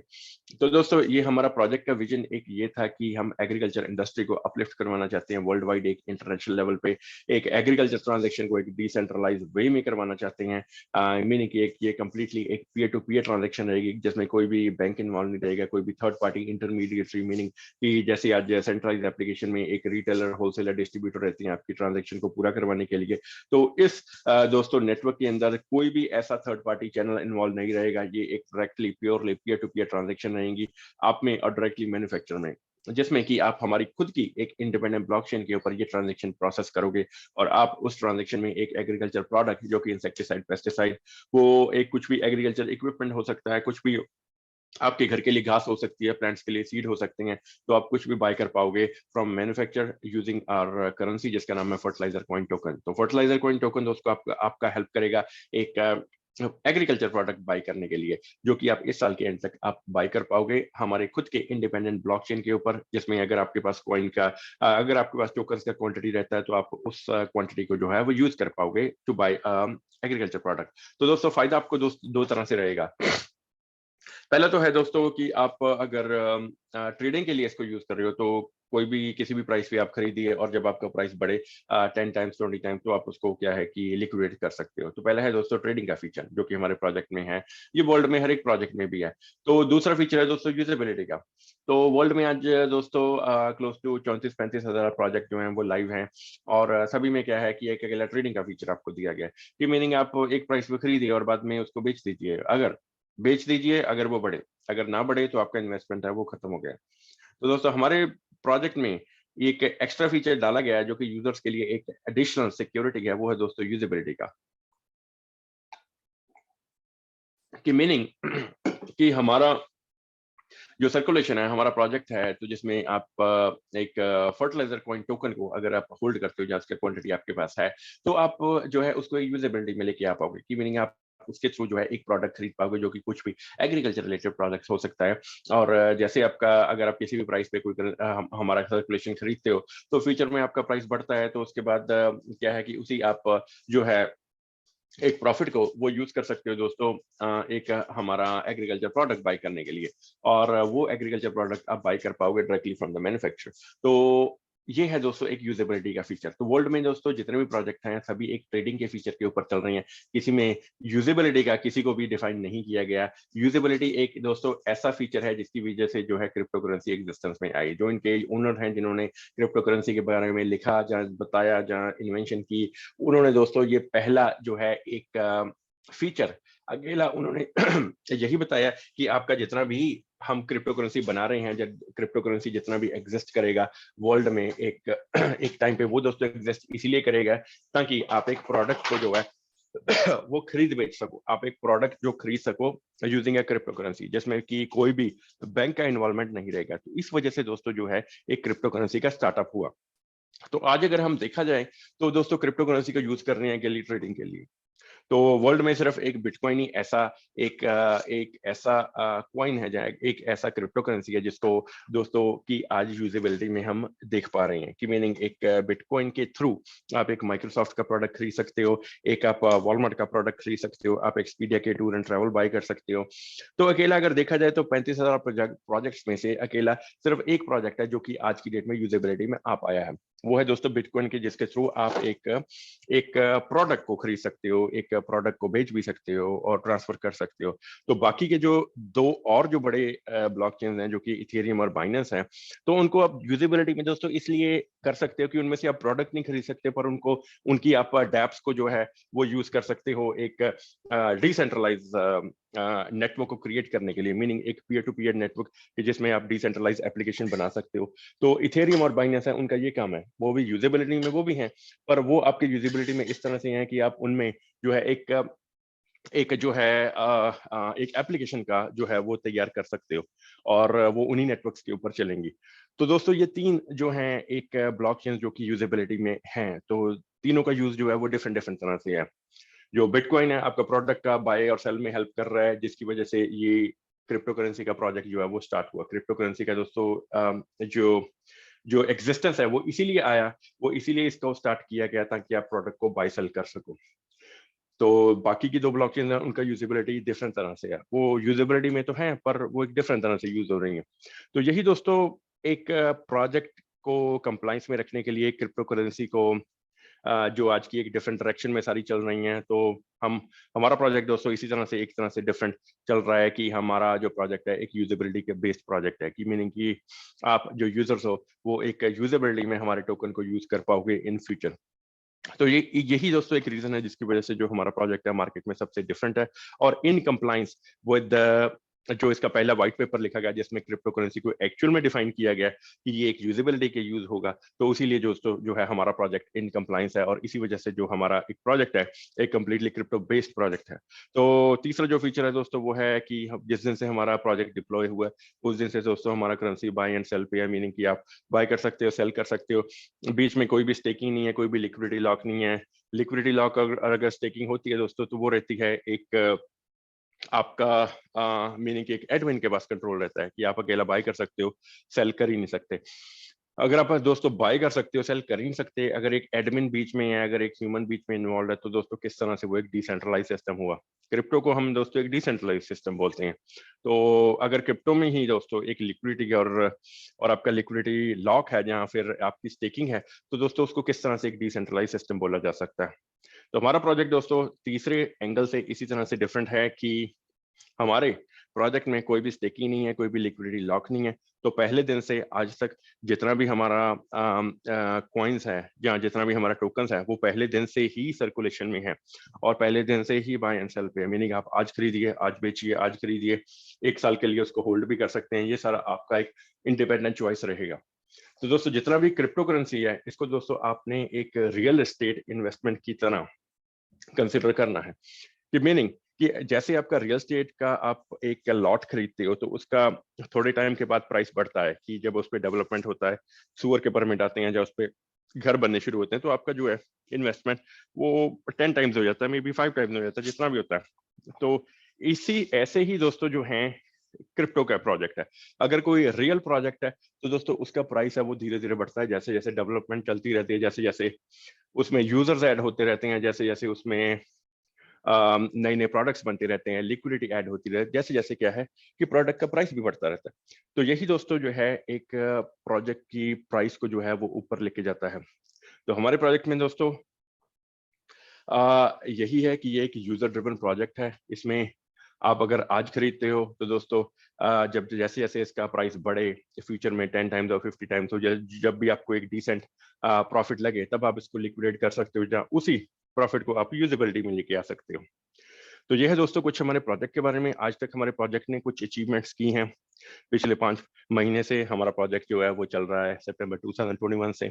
तो दोस्तों ये हमारा प्रोजेक्ट का विजन एक ये था कि हम एग्रीकल्चर इंडस्ट्री को अपलिफ्ट करवाना चाहते हैं वर्ल्ड वाइड, एक इंटरनेशनल लेवल पे एक एग्रीकल्चर ट्रांजेक्शन को एक डिसेंट्रलाइज वे में करवाना चाहते हैं। मीनिंग कि एक ये कंप्लीटली एक पीयर टू पीयर ट्रांजेक्शन रहेगी जिसमें कोई भी बैंक इन्वॉल्व नहीं रहेगा, कोई भी थर्ड पार्टी इंटरमीडिएटरी, मीनिंग कि जैसे आज सेंट्रलाइज एप्लीकेशन में एक रिटेलर, होलसेलर, डिस्ट्रीब्यूटर रहती हैं आपकी ट्रांजेक्शन को पूरा करवाने के लिए। तो इस दोस्तों नेटवर्क के अंदर कोई भी ऐसा थर्ड पार्टी चैनल इन्वॉल्व नहीं रहेगा। ये एक directly purely peer to peer transaction रहेंगी आप में और डायरेक्टली मैन्युफैक्चर में, जिसमें कि आप हमारी खुद की एक इंडिपेंडेंट ब्लॉकचेन के ऊपर ये ट्रांजेक्शन प्रोसेस करोगे और आप उस ट्रांजेक्शन में एक एग्रीकल्चर प्रोडक्ट जो कि इंसेक्टिसाइड, पेस्टिसाइड, वो एक कुछ भी एग्रीकल्चर इक्विपमेंट हो सकता है, कुछ भी आपके घर के लिए घास हो सकती है, प्लांट्स के लिए सीड हो सकते हैं, तो आप कुछ भी बाय कर पाओगे from manufacture using our currency जिसका नाम है फर्टिलाइजर कॉइन टोकन। तो फर्टिलाइजर कॉइन टोकन दोस्तों आपका हेल्प करेगा एक एग्रीकल्चर प्रोडक्ट बाय करने के लिए, जो कि आप इस साल के एंड तक आप बाय कर पाओगे हमारे खुद के इंडिपेंडेंट ब्लॉकचेन के ऊपर, जिसमें अगर आपके पास कॉइन का अगर आपके पास टोकन्स का क्वांटिटी रहता है तो आप उस क्वांटिटी को जो है वो यूज कर पाओगे टू बाय एग्रीकल्चर प्रोडक्ट। तो दोस्तों फायदा आपको दो तरह से रहेगा। पहला तो है दोस्तों कि आप अगर ट्रेडिंग के लिए इसको यूज कर रहे हो तो कोई भी किसी भी प्राइस पे आप खरीदिए और जब आपका प्राइस बढ़े 10 टाइम्स 20 टाइम्स तो आप उसको क्या है कि लिक्विडेट कर सकते हो। तो पहला है दोस्तों ट्रेडिंग का फीचर जो कि हमारे प्रोजेक्ट में है, ये वर्ल्ड में हर एक प्रोजेक्ट में भी है। तो दूसरा फीचर है दोस्तों यूजेबिलिटी का। तो वर्ल्ड में आज दोस्तों क्लोज टू 34-35 हजार प्रोजेक्ट जो हैं वो लाइव हैं और सभी में क्या है कि एक अकेला ट्रेडिंग का फीचर आपको दिया गया है कि मीनिंग आप एक प्राइस पे खरीदिए और बाद में उसको बेच दीजिए, अगर बेच दीजिए अगर वो बढ़े, अगर ना बढ़े तो आपका इन्वेस्टमेंट है वो खत्म हो गया। तो दोस्तों हमारे प्रोजेक्ट में एक एक्स्ट्रा फीचर डाला गया है जो कि यूजर्स के लिए एक एडिशनल सिक्योरिटी है, वो है दोस्तों यूजेबिलिटी का। कि मीनिंग कि हमारा जो सर्कुलेशन है, हमारा प्रोजेक्ट है तो जिसमें आप एक फर्टिलाइजर कॉइन टोकन को अगर आप होल्ड करते हो, जहाँ क्वांटिटी आपके पास है, तो आप जो है उसको यूजेबिलिटी में लेके आ पाओगे कि मीनिंग आप उसके थ्रू जो है एक प्रोडक्ट खरीद पाओगे जो कि कुछ भी एग्रीकल्चर रिलेटेड प्रोडक्ट्स हो सकता है। और जैसे आपका अगर आप किसी भी प्राइस पे कोई हमारा सर्कुलेशन खरीदते हो तो फ्यूचर में आपका प्राइस बढ़ता है तो उसके बाद क्या है कि उसी आप जो है एक प्रॉफिट को वो यूज कर सकते हो दोस्तों एक हमारा एग्रीकल्चर प्रोडक्ट बाय करने के लिए, और वो एग्रीकल्चर प्रोडक्ट आप बाय कर पाओगे डायरेक्टली फ्रॉम द मैन्युफैक्चरर। तो ये है दोस्तों एक यूजेबिलिटी का फीचर। तो वर्ल्ड में दोस्तों जितने भी प्रोजेक्ट हैं सभी एक ट्रेडिंग के फीचर के ऊपर चल रहे हैं, किसी में यूजेबिलिटी का किसी को भी डिफाइन नहीं किया गया। यूजेबिलिटी एक दोस्तों ऐसा फीचर है जिसकी वजह से जो है क्रिप्टो करेंसी एग्जिस्टेंस में आई। जो इनके ओनर हैं जिन्होंने क्रिप्टो करेंसी के बारे में लिखा, जहाँ बताया, जहाँ इन्वेंशन की, उन्होंने दोस्तों ये पहला जो है एक फीचर अकेला उन्होंने यही बताया कि आपका जितना भी हम क्रिप्टो करेंसी बना रहे हैं, जब क्रिप्टो करेंसी जितना भी एग्जिस्ट करेगा वर्ल्ड में एक एक टाइम पे वो दोस्तों एग्जिस्ट इसीलिए करेगा ताकि आप एक प्रोडक्ट को जो है वो खरीद बेच सको, आप एक प्रोडक्ट जो खरीद सको यूजिंग ए क्रिप्टो करेंसी जिसमें कि कोई भी बैंक का इन्वॉल्वमेंट नहीं रहेगा। तो इस वजह से दोस्तों जो है एक क्रिप्टो करेंसी का स्टार्टअप हुआ। तो आज अगर हम देखा जाए तो दोस्तों क्रिप्टो करेंसी का यूज कर रहे हैं डेली ट्रेडिंग के लिए। तो वर्ल्ड में सिर्फ एक बिटकॉइन ही ऐसा एक ऐसा कॉइन है, जहाँ एक ऐसा क्रिप्टो करेंसी है जिसको दोस्तों की आज यूजेबिलिटी में हम देख पा रहे हैं कि मीनिंग एक बिटकॉइन के थ्रू आप एक माइक्रोसॉफ्ट का प्रोडक्ट खरीद सकते हो, एक आप वॉलमार्ट का प्रोडक्ट खरीद सकते हो, आप एक्सपीडिया के टूर एंड ट्रैवल बाय कर सकते हो। तो अकेला अगर देखा जाए तो 35,000 प्रोजेक्ट्स में से अकेला सिर्फ एक प्रोजेक्ट है जो कि आज की डेट में यूजेबिलिटी में आ पाया है, वो है दोस्तों बिटकॉइन के, जिसके थ्रू आप एक प्रोडक्ट को खरीद सकते हो, एक प्रोडक्ट को बेच भी सकते हो और ट्रांसफर कर सकते हो। तो बाकी के जो दो और जो बड़े ब्लॉकचेन हैं जो कि इथेरियम और बाइनेंस हैं, तो उनको आप यूजेबिलिटी में दोस्तों इसलिए कर सकते हो कि उनमें से आप प्रोडक्ट नहीं खरीद सकते पर उनको उनकी आप डैप्स को जो है वो यूज कर सकते हो एक डिसेंट्रलाइज नेटवर्क को क्रिएट करने के लिए, मीनिंग एक पीयर टू पीयर नेटवर्क जिसमें आप डिसेंट्रलाइज एप्लीकेशन बना सकते हो। तो इथेरियम और बाइनेंस है उनका ये काम है, वो भी यूजेबिलिटी में वो भी हैं, पर वो आपकी यूजेबिलिटी में इस तरह से है कि आप उनमें जो है एक जो है एक एप्लीकेशन का जो है वो तैयार कर सकते हो और वो उन्हीं नेटवर्क्स के ऊपर चलेंगी। तो दोस्तों ये तीन जो हैं एक ब्लॉकचेन जो कि यूजेबिलिटी में हैं, तो तीनों का यूज जो है वो डिफरेंट डिफरेंट तरह से है। जो बिटकॉइन है आपका प्रोडक्ट का बाय और सेल में हेल्प कर रहा है, जिसकी वजह से ये क्रिप्टो करेंसी का प्रोजेक्ट जो है वो स्टार्ट हुआ। क्रिप्टो करेंसी का दोस्तों जो जो एग्जिस्टेंस है वो इसीलिए आया, वो इसीलिए इसको स्टार्ट किया गया ताकि आप प्रोडक्ट को बाय सेल कर सको। तो बाकी की 2 ब्लॉकचेन है उनका यूजेबिलिटी डिफरेंट तरह से है, वो यूजेबिलिटी में तो है पर वो एक डिफरेंट तरह से यूज हो रही है। तो यही दोस्तों एक प्रोजेक्ट को कंप्लायंस में रखने के लिए क्रिप्टो करेंसी को जो आज की एक डिफरेंट डायरेक्शन में सारी चल रही हैं, तो हम हमारा प्रोजेक्ट दोस्तों इसी तरह से एक तरह से डिफरेंट चल रहा है कि हमारा जो प्रोजेक्ट है एक यूजेबिलिटी के बेस्ड प्रोजेक्ट है, कि मीनिंग कि आप जो यूजर्स हो वो एक यूजेबिलिटी में हमारे टोकन को यूज कर पाओगे इन फ्यूचर। तो ये यही दोस्तों एक रीजन है जिसकी वजह से जो हमारा प्रोजेक्ट है मार्केट में सबसे डिफरेंट है और इन कंप्लायंस विद जो इसका पहला व्हाइट पेपर लिखा गया जिसमें क्रिप्टो करेंसी को एक्चुअल में डिफाइन किया गया कि ये एक यूजेबिलिटी के यूज होगा, तो इसीलिए दोस्तों जो है हमारा प्रोजेक्ट इन कंप्लायंस है और इसी वजह से जो हमारा एक प्रोजेक्ट है एक कंप्लीटली क्रिप्टो बेस्ड प्रोजेक्ट है। तो तीसरा जो फीचर है दोस्तों वो है कि जिस दिन से हमारा प्रोजेक्ट डिप्लॉय हुआ है उस दिन से दोस्तों हमारा करेंसी बाय एंड सेल पे है, मीनिंग कि आप बाय कर सकते हो, सेल कर सकते हो, बीच में कोई भी स्टेकिंग नहीं है, कोई भी लिक्विडिटी लॉक नहीं है। लिक्विडिटी लॉक अगर स्टेकिंग होती है दोस्तों तो वो रहती है एक आपका मीनिंग कि एक एडमिन के पास कंट्रोल रहता है कि आप अकेला बाय कर सकते हो, सेल कर ही नहीं सकते। अगर आप दोस्तों बाय कर सकते हो, सेल कर ही नहीं सकते, अगर एक एडमिन बीच में है, अगर एक ह्यूमन बीच में इन्वॉल्व है, तो दोस्तों किस तरह से वो एक डिसेंट्रलाइज सिस्टम हुआ। क्रिप्टो को हम दोस्तों एक डिसेंट्रलाइज सिस्टम बोलते हैं। तो अगर क्रिप्टो में ही दोस्तों एक लिक्विडिटी और आपका लिक्विडिटी लॉक है जहाँ फिर आपकी स्टेकिंग है, तो दोस्तों उसको किस तरह से एक डिसेंट्रलाइज सिस्टम बोला जा सकता है। तो हमारा प्रोजेक्ट दोस्तों तीसरे एंगल से इसी तरह से डिफरेंट है कि हमारे प्रोजेक्ट में कोई भी स्टेकिंग नहीं है, कोई भी लिक्विडिटी लॉक नहीं है। तो पहले दिन से आज तक जितना भी हमारा कॉइन्स है या जितना भी हमारा टोकन्स है वो पहले दिन से ही सर्कुलेशन में है और पहले दिन से ही बाय एंड सेल पे है, मीनिंग आप आज खरीदिए, आज बेचिए, आज खरीदिए, 1 साल के लिए उसको होल्ड भी कर सकते हैं। ये सारा आपका एक इंडिपेंडेंट चॉइस रहेगा। तो दोस्तों जितना भी क्रिप्टो करेंसी है इसको दोस्तों आपने एक रियल एस्टेट इन्वेस्टमेंट की तरह कंसिडर करना है, कि मीनिंग कि जैसे आपका रियल एस्टेट का आप एक लॉट खरीदते हो तो उसका थोड़े टाइम के बाद प्राइस बढ़ता है, कि जब उस पर डेवलपमेंट होता है, सुअर के परमिट आते हैं, जब उस पर घर बनने शुरू होते हैं, तो आपका जो है इन्वेस्टमेंट वो 10 टाइम्स हो जाता है, मे बी 5 टाइम्स हो जाता है, जितना भी होता है। तो इसी ऐसे ही दोस्तों जो हैं क्रिप्टो का प्रोजेक्ट है, अगर कोई रियल प्रोजेक्ट है तो दोस्तों उसका प्राइस है वो धीरे धीरे बढ़ता है, जैसे जैसे डेवलपमेंट चलती रहती है, जैसे जैसे उसमें यूजर्स ऐड होते रहते हैं, जैसे जैसे उसमें नए नए प्रोडक्ट्स बनते रहते हैं, लिक्विडिटी ऐड होती रहती है, जैसे जैसे क्या है कि प्रोडक्ट का प्राइस भी बढ़ता रहता है। तो यही दोस्तों जो है एक प्रोजेक्ट की प्राइस को जो है वो ऊपर लेके जाता है। तो हमारे प्रोजेक्ट में दोस्तों यही है कि ये एक यूजर ड्रिवन प्रोजेक्ट है। इसमें आप अगर आज खरीदते हो तो दोस्तों जब जैसे जैसे इसका प्राइस बढ़े फ्यूचर में 10 टाइम्स और 50 टाइम्स हो, जब भी आपको एक डिसेंट प्रॉफिट लगे तब आप इसको लिक्विडेट कर सकते हो, जहाँ उसी प्रॉफिट को आप यूजेबिलिटी में लेके आ सकते हो। तो ये है दोस्तों कुछ हमारे प्रोजेक्ट के बारे में। आज तक हमारे प्रोजेक्ट ने कुछ अचीवमेंट्स की हैं। पिछले 5 महीने से हमारा प्रोजेक्ट जो है वो चल रहा है, सितंबर 2021 से।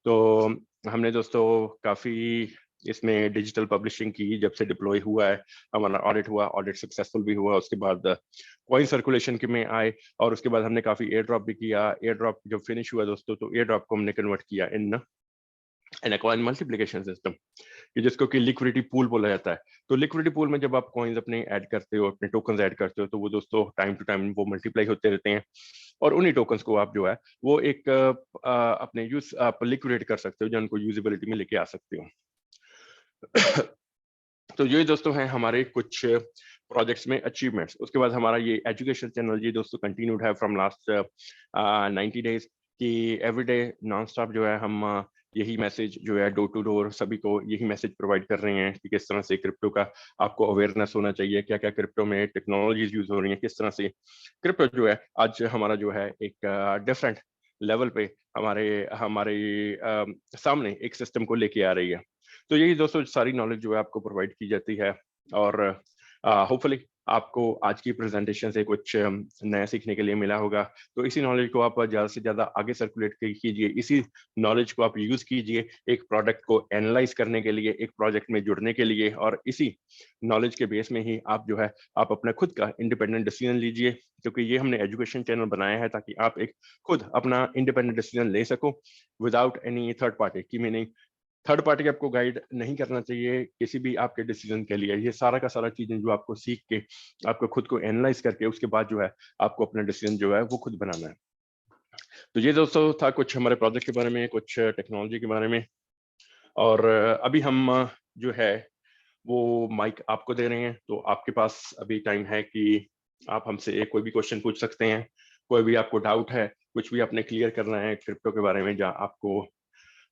तो हमने दोस्तों काफ़ी इसमें डिजिटल पब्लिशिंग की, जब से डिप्लॉय हुआ है, हमारा ऑडिट हुआ, ऑडिट सक्सेसफुल भी हुआ, उसके बाद कॉइन सर्कुलेशन के में आए और उसके बाद हमने काफ़ी एयर ड्रॉप भी किया। एयर ड्रॉप जब फिनिश हुआ दोस्तों तो एयर ड्रॉप को हमने कन्वर्ट किया in an coin multiplication system, कि जिसको कि लिक्विडिटी पूल बोला जाता है। तो लिक्विडिटी पूल में जब आप कॉइन्स अपने ऐड करते हो, अपने टोकन्स ऐड करते हो, तो वो दोस्तों टाइम टू टाइम वो मल्टीप्लाई होते रहते हैं और उन्हीं टोकन्स को आप जो है वो एक अपने यूज आप लिक्विडेट कर सकते हो, जिनको यूजेबिलिटी में लेके आ सकते हो। तो ये दोस्तों हैं हमारे कुछ प्रोजेक्ट्स में अचीवमेंट्स। उसके बाद हमारा ये एजुकेशन चैनल ये दोस्तों कंटिन्यूड है फ्रॉम लास्ट 90 डेज, कि एवरीडे नॉन स्टॉप जो है हम यही मैसेज जो है डोर टू डोर सभी को यही मैसेज प्रोवाइड कर रहे हैं कि किस तरह से क्रिप्टो का आपको अवेयरनेस होना चाहिए, क्या क्या क्रिप्टो में टेक्नोलॉजीज यूज हो रही हैं, किस तरह से क्रिप्टो जो है आज हमारा जो है एक डिफरेंट लेवल पे हमारे हमारे सामने एक सिस्टम को लेके आ रही है। तो यही दोस्तों सारी नॉलेज जो है आपको प्रोवाइड की जाती है और होपफुली आपको आज की प्रेजेंटेशन से कुछ नया सीखने के लिए मिला होगा। तो इसी नॉलेज को आप ज़्यादा से ज़्यादा आगे सर्कुलेट कीजिए, इसी नॉलेज को आप यूज़ कीजिए एक प्रोडक्ट को एनालाइज करने के लिए, एक प्रोजेक्ट में जुड़ने के लिए, और इसी नॉलेज के बेस में ही आप जो है आप अपना खुद का इंडिपेंडेंट डिसीजन लीजिए, क्योंकि ये हमने एजुकेशन चैनल बनाया है ताकि आप एक खुद अपना इंडिपेंडेंट डिसीजन ले सको विदाउट एनी थर्ड पार्टी की। मीनिंग थर्ड पार्टी आपको गाइड नहीं करना चाहिए किसी भी आपके डिसीजन के लिए। ये सारा का सारा चीजें जो आपको सीख के आपको खुद को एनालाइज करके उसके बाद जो है आपको अपना डिसीजन जो है वो खुद बनाना है। तो ये दोस्तों था कुछ हमारे प्रोजेक्ट के बारे में, कुछ टेक्नोलॉजी के बारे में। और अभी हम जो है वो माइक आपको दे रहे हैं, तो आपके पास अभी टाइम है कि आप हमसे कोई भी क्वेश्चन पूछ सकते हैं। कोई भी आपको डाउट है, कुछ भी आपने क्लियर करना है क्रिप्टो के बारे में, या आपको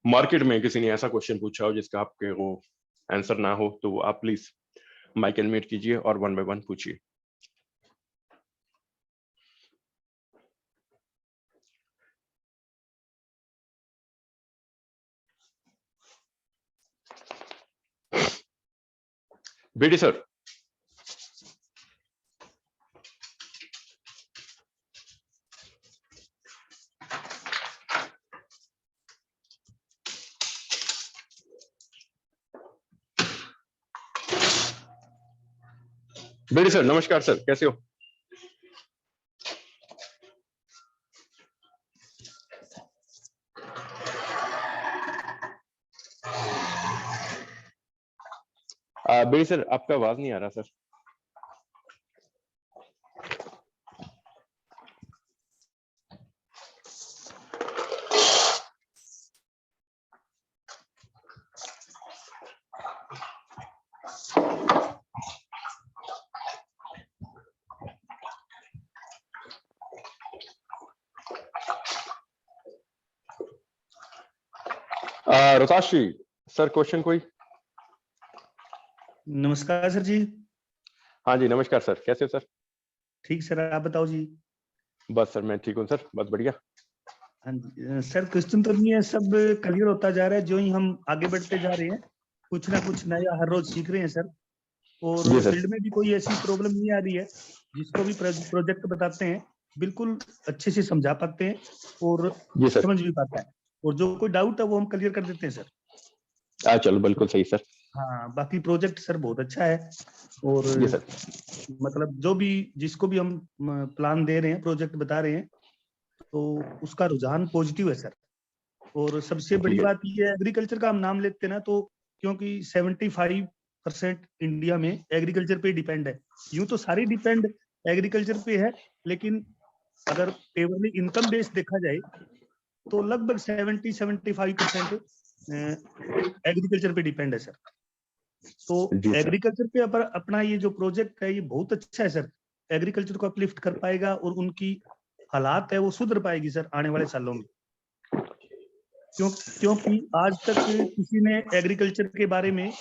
मार्केट में किसी ने ऐसा क्वेश्चन पूछा हो जिसका आपके वो आंसर ना हो, तो आप प्लीज माइक अनम्यूट कीजिए और 1 बाय 1 पूछिए। बेटी सर। बेटी सर नमस्कार सर, कैसे हो? बेटी सर आपका आवाज नहीं आ रहा सर। रोताश जी, सर क्वेश्चन कोई? नमस्कार सर जी। हाँ जी नमस्कार सर, कैसे हो सर? ठीक सर, आप बताओ जी। बस सर मैं ठीक हूँ सर, बस बढ़िया। हाँ जी सर, क्वेश्चन तो नहीं है, सब क्लियर होता जा रहा है जो ही हम आगे बढ़ते जा रहे हैं। कुछ ना कुछ नया हर रोज सीख रहे हैं सर। और जी सर। फील्ड में भी कोई ऐसी प्रॉब्लम नहीं आ रही है। जिसको भी प्रोजेक्ट बताते हैं बिल्कुल अच्छे से समझा पाते हैं और जी सर। समझ भी पाता है। और जो कोई डाउट है वो हम क्लियर कर देते हैं सर। चलो बिल्कुल सही सर। हाँ, बाकी प्रोजेक्ट सर बहुत अच्छा है। और जी सर। मतलब जो भी जिसको भी हम प्लान दे रहे हैं, प्रोजेक्ट बता रहे हैं, तो उसका रुझान पॉजिटिव है सर। और सबसे बड़ी ठीक है। बात ये है, एग्रीकल्चर का हम नाम लेते हैं ना, तो क्योंकि 75% इंडिया में एग्रीकल्चर पे डिपेंड है। यूं तो सारी डिपेंड एग्रीकल्चर पे है, लेकिन अगर पेवरली इनकम बेस देखा जाए तो लगभग 70-75% एग्रीकल्चर पे डिपेंड है सर। तो जी सर। एग्रीकल्चर पे अपना ये जो प्रोजेक्ट है ये बहुत अच्छा है सर। एग्रीकल्चर को अपलिफ्ट कर पाएगा और उनकी हालात है वो सुधर पाएगी सर आने वाले सालों में। क्योंकि आज तक किसी ने एग्रीकल्चर के बारे में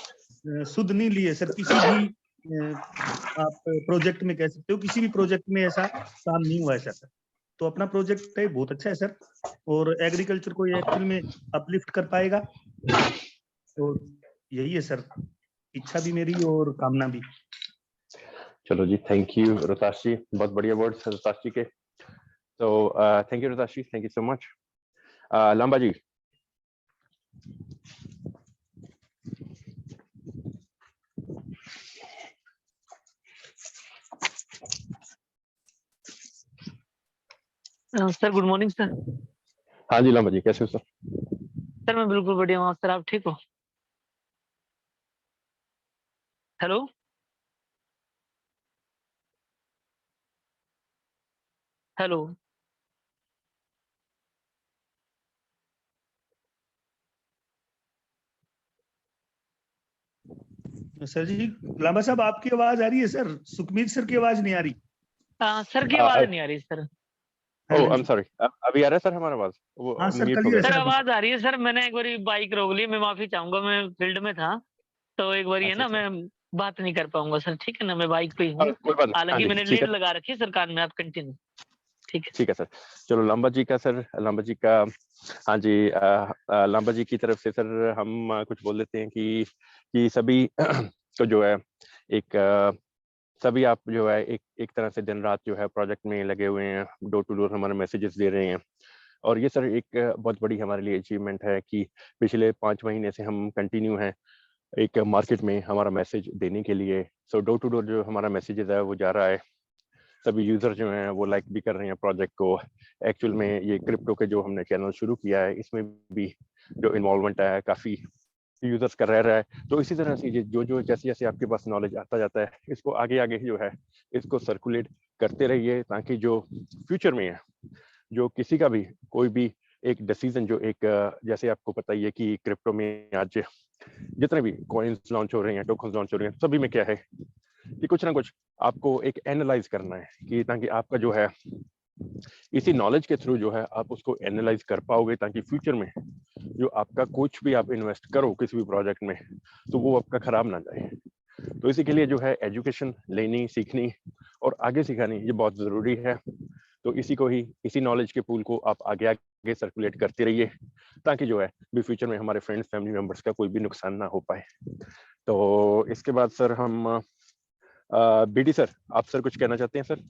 सुध नहीं ली है सर। किसी भी आप प्रोजेक्ट में कह सकते हो, किसी भी प्रोजेक्ट में ऐसा काम नहीं हुआ है सर। तो अपना प्रोजेक्ट है बहुत अच्छा है सर, और एग्रीकल्चर को ये एक्चुअल में अपलिफ्ट कर पाएगा। और यही है सर, इच्छा भी मेरी और कामना भी। चलो जी, थैंक यू रोताश जी, बहुत बढ़िया वर्ड्स रोताश जी के। तो thank you Rotash ji, thank you so much. Lamba ji. Sir good morning sir. हाँ जी लांबा जी, कैसे हो सर? सर मैं बिल्कुल बढ़िया हूँ सर, आप ठीक हो? Hello hello. सर जी, लांबा साहब आपकी आवाज आ रही है सर, सुखमीत सर की आवाज नहीं आ रही। सर की आवाज नहीं आ रही सर। हाँ ओह हाँ आई एम जी। सॉरी, अभी आ रहा है सर हमारा आवाज? वो हाँ सर, म्यूट हो क्लियर है गया सर था। सर अभी। आवाज आ रही है सर, मैंने एक बारी बाइक रोक ली, मैं माफी चाहूंगा, मैं फील्ड में था तो एक बारी है अच्छा ना, अच्छा। मैं बात नहीं कर पाऊंगा सर, ठीक है ना, मैं बाइक पे ही हूँ। कोई बात नहीं, हाँ हालांकि जी मैंने ठीक लीड है। लगा रखी है सरकार में, आप कंटिन्यू। ठीक है। ठीक है सर। चलो लांबा जी का सर, लांबा जी का, हाँ जी लांबा जी की तरफ से सर हम कुछ बोल देते हैं कि सभी को जो है एक सभी आप जो है एक तरह से दिन रात जो है प्रोजेक्ट में लगे हुए हैं, डोर टू डोर हमारे मैसेजेस दे रहे हैं। और ये सर एक बहुत बड़ी हमारे लिए अचीवमेंट है कि पिछले 5 महीने से हम कंटिन्यू हैं एक मार्केट में हमारा मैसेज देने के लिए। सो डोर टू डोर जो हमारा मैसेजेस है वो जा रहा है, सभी यूजर जो हैं वो लाइक भी कर रहे हैं प्रोजेक्ट को। एक्चुअल में ये क्रिप्टो के जो हमने चैनल शुरू किया है इसमें भी जो इन्वॉल्वमेंट है काफी यूजर्स का रह रहा है। तो इसी तरह से ये जो जो जैसे जैसे आपके पास नॉलेज आता जाता है इसको आगे आगे जो है इसको सर्कुलेट करते रहिए, ताकि जो फ्यूचर में है जो किसी का भी कोई भी एक डिसीजन जो एक जैसे आपको पता ही है कि क्रिप्टो में आज जितने भी कॉइन्स लॉन्च हो रहे हैं, टोकन्स लॉन्च हो रहे हैं, सभी में क्या है कि कुछ ना कुछ आपको एक एनालाइज करना है, कि ताकि आपका जो है इसी नॉलेज के थ्रू जो है आप उसको एनालाइज कर पाओगे, ताकि फ्यूचर में जो आपका कुछ भी आप इन्वेस्ट करो किसी भी प्रोजेक्ट में, तो वो आपका खराब ना जाए। तो इसी के लिए जो है एजुकेशन लेनी, सीखनी और आगे सिखानी, ये बहुत जरूरी है। तो इसी को ही, इसी नॉलेज के पूल को आप आगे आगे सर्कुलेट करते रहिए, ताकि जो है भी फ्यूचर में हमारे फ्रेंड्स, फैमिली मेंबर्स का कोई भी नुकसान ना हो पाए। तो इसके बाद सर हम बीडी सर, आप सर कुछ कहना चाहते हैं सर?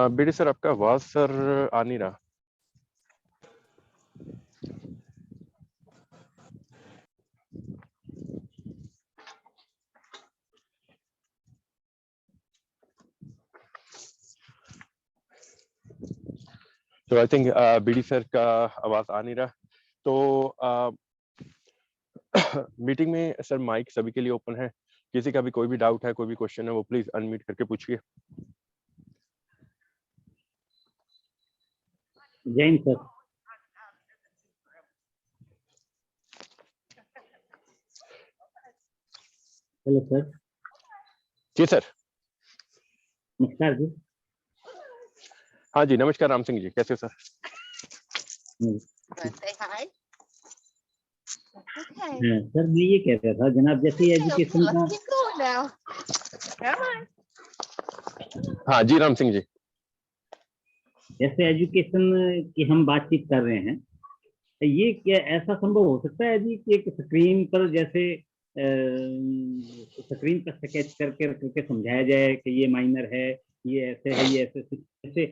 बीडी सर, आपका आवाज सर आ नहीं रहा। तो आई थिंक बीडी सर का आवाज आ नहीं रहा। तो मीटिंग में सर माइक सभी के लिए ओपन है, किसी का भी कोई भी डाउट है, कोई भी क्वेश्चन है, वो प्लीज अनम्यूट करके पूछिए। जैन सर। Hello sir. जी सर। नमस्कार जी। हाँ जी, नमस्कार राम सिंह जी, कैसे हो सर? सर मैं ये कह रहा था जनाब, जैसे एजुकेशन का, हाँ जी राम सिंह जी। जैसे एजुकेशन की हम बातचीत कर रहे हैं, ये क्या ऐसा संभव हो सकता है जी कि एक स्क्रीन पर जैसे स्क्रीन पर स्केच करके करके समझाया जाए कि ये माइनर है, ये ऐसे है, ये ऐसे, जैसे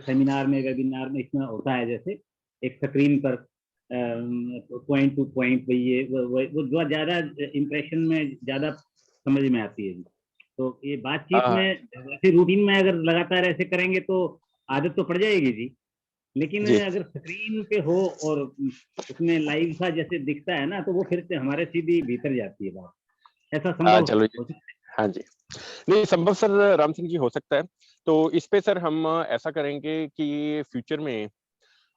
सेमिनार में, वेबिनार में इसमें होता है, जैसे एक स्क्रीन पर पॉइंट टू पॉइंट, ये वो जो ज्यादा इम्प्रेशन में ज्यादा समझ में आती है जी। तो ये बातचीत में ऐसे रूटीन में अगर लगातार ऐसे करेंगे तो आदत तो पड़ जाएगी जी, लेकिन जी। अगर स्क्रीन पे हो और उसमें लाइव सा जैसे दिखता है ना, तो वो फिर से हमारे सीधी भीतर जाती है बात। ऐसा संभव चलो हो सकता है? हाँ जी, नहीं संभव सर राम सिंह जी हो सकता है। तो इस पे सर हम ऐसा करेंगे कि फ्यूचर में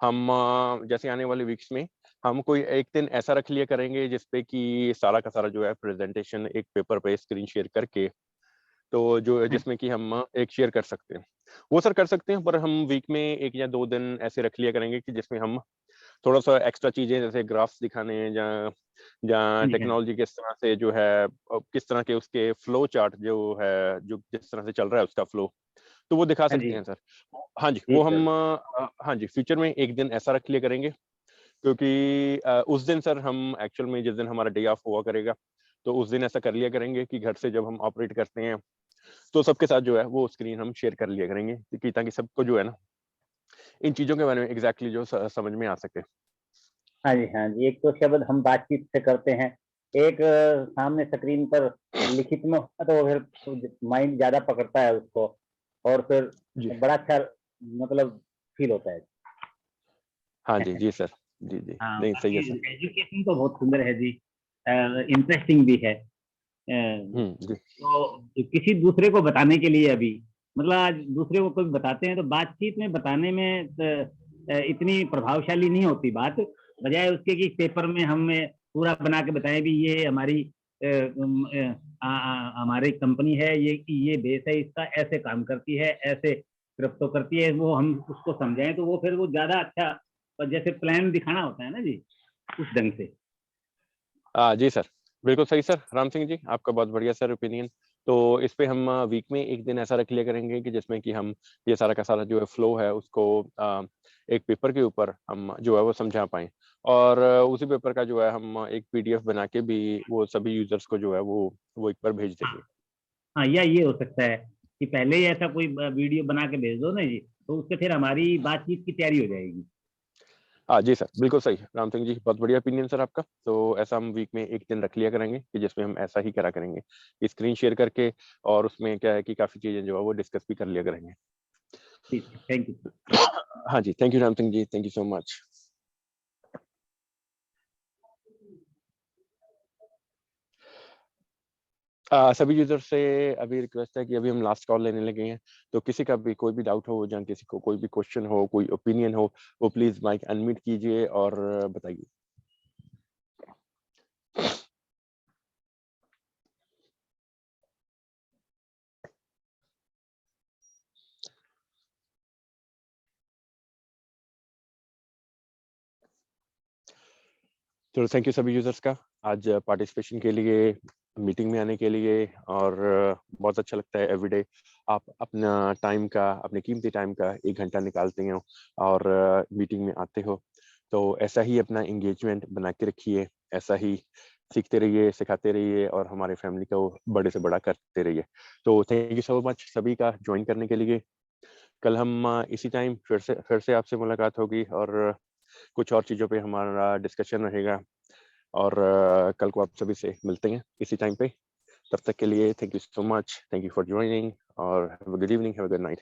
हम जैसे आने वाले वीक्स में हम कोई एक दिन ऐसा रख लिया करेंगे, जिसपे कि सारा का सारा जो है प्रेजेंटेशन एक पेपर पे स्क्रीन शेयर करके, तो जो जिसमें कि हम एक शेयर कर सकते हैं, वो सर कर सकते हैं। पर हम वीक में 1 या 2 दिन ऐसे रख लिया करेंगे कि जिसमें हम थोड़ा सा एक्स्ट्रा चीजें जैसे ग्राफ्स दिखाने, या हाँ जी, हाँ जी। टेक्नोलॉजी किस तरह से जो है किस तरह के उसके फ्लो चार्ट जो है, जो जिस तरह से चल रहा है उसका फ्लो, तो वो दिखा हाँ जी, सकते हैं सर। हाँ जी, जी वो सर। हम हाँ जी फ्यूचर में एक दिन ऐसा रख लिया करेंगे, क्योंकि उस दिन सर हम एक्चुअल में जिस दिन हमारा डे ऑफ हुआ करेगा, तो उस दिन ऐसा कर लिया करेंगे कि घर से जब हम ऑपरेट करते हैं, तो सबके साथ जो है वो स्क्रीन हम शेयर कर लिया करेंगे, कि ताकि सबको जो है ना इन चीजों के बारे में एग्जैक्टली जो समझ में आ सके। हाँ जी, हाँ जी। एक तो शब्द हम बातचीत से करते हैं, एक सामने स्क्रीन पर लिखित में होता तो फिर माइंड ज्यादा पकड़ता है उसको, और फिर जी बड़ा अच्छा मतलब फील होता है। हाँ जी, जी सर, जी जी, हाँ, नहीं सही बाकी है सर। एजुकेशन तो बहुत सुंदर है जी, इंटरेस्टिंग भी है। जी तो किसी दूसरे को बताने के लिए अभी, मतलब आज दूसरे को कोई बताते हैं तो बातचीत में बताने में इतनी प्रभावशाली नहीं होती बात, बजाय उसके कि पेपर में हमें पूरा बना के बताएं भी ये हमारी हमारी कंपनी है, ये बेस है इसका, ऐसे काम करती है, ऐसे क्रिप्टो करती है, वो हम उसको समझाएं तो वो फिर वो ज्यादा अच्छा, और जैसे प्लान दिखाना होता है ना जी, उस ढंग से। जी सर, बिल्कुल सही सर राम सिंह जी, आपका बहुत बढ़िया सर ओपिनियन। तो इस पे हम वीक में एक दिन ऐसा रख लिया करेंगे कि जिसमें कि हम ये सारा का सारा जो है फ्लो है उसको एक पेपर के ऊपर हम जो है वो समझा पाएं, और उसी पेपर का जो है हम एक पीडीएफ बना के भी वो सभी यूजर्स को जो है वो एक बार भेज देंगे। हाँ, या ये हो सकता है कि पहले ही ऐसा कोई वीडियो बना के भेज दो ना जी, तो उससे फिर हमारी बातचीत की तैयारी हो जाएगी। जी सर, बिल्कुल सही राम सिंह जी, बहुत बढ़िया ओपिनियन सर आपका। तो ऐसा हम वीक में एक दिन रख लिया करेंगे कि जिसमें हम ऐसा ही करा करेंगे, स्क्रीन शेयर करके, और उसमें क्या है कि काफी चीजें जो है वो डिस्कस भी कर लिया करेंगे। ठीक, थैंक यू। हाँ जी, thank you Ram Singh ji, thank you so much. सभी यूजर से अभी रिक्वेस्ट है कि अभी हम लास्ट कॉल लेने लगे हैं, तो किसी का भी कोई भी डाउट हो या किसी को कोई भी क्वेश्चन हो, कोई ओपिनियन हो, वो प्लीज माइक अनम्यूट कीजिए और बताइए। तो थैंक यू सभी यूजर्स का आज पार्टिसिपेशन के लिए, मीटिंग में आने के लिए, और बहुत अच्छा लगता है एवरीडे आप अपना टाइम का, अपने कीमती टाइम का 1 घंटा निकालते हो और मीटिंग में आते हो। तो ऐसा ही अपना एंगेजमेंट बना के रखिए, ऐसा ही सीखते रहिए, सिखाते रहिए और हमारे फैमिली को बड़े से बड़ा करते रहिए। तो थैंक यू सो मच सभी का ज्वाइन करने के लिए। कल हम इसी टाइम फिर से आपसे मुलाकात होगी और कुछ और चीज़ों पे हमारा डिस्कशन रहेगा, और कल को आप सभी से मिलते हैं इसी टाइम पे। तब तक के लिए thank you so much, thank you for joining, और have a good evening, have a good night.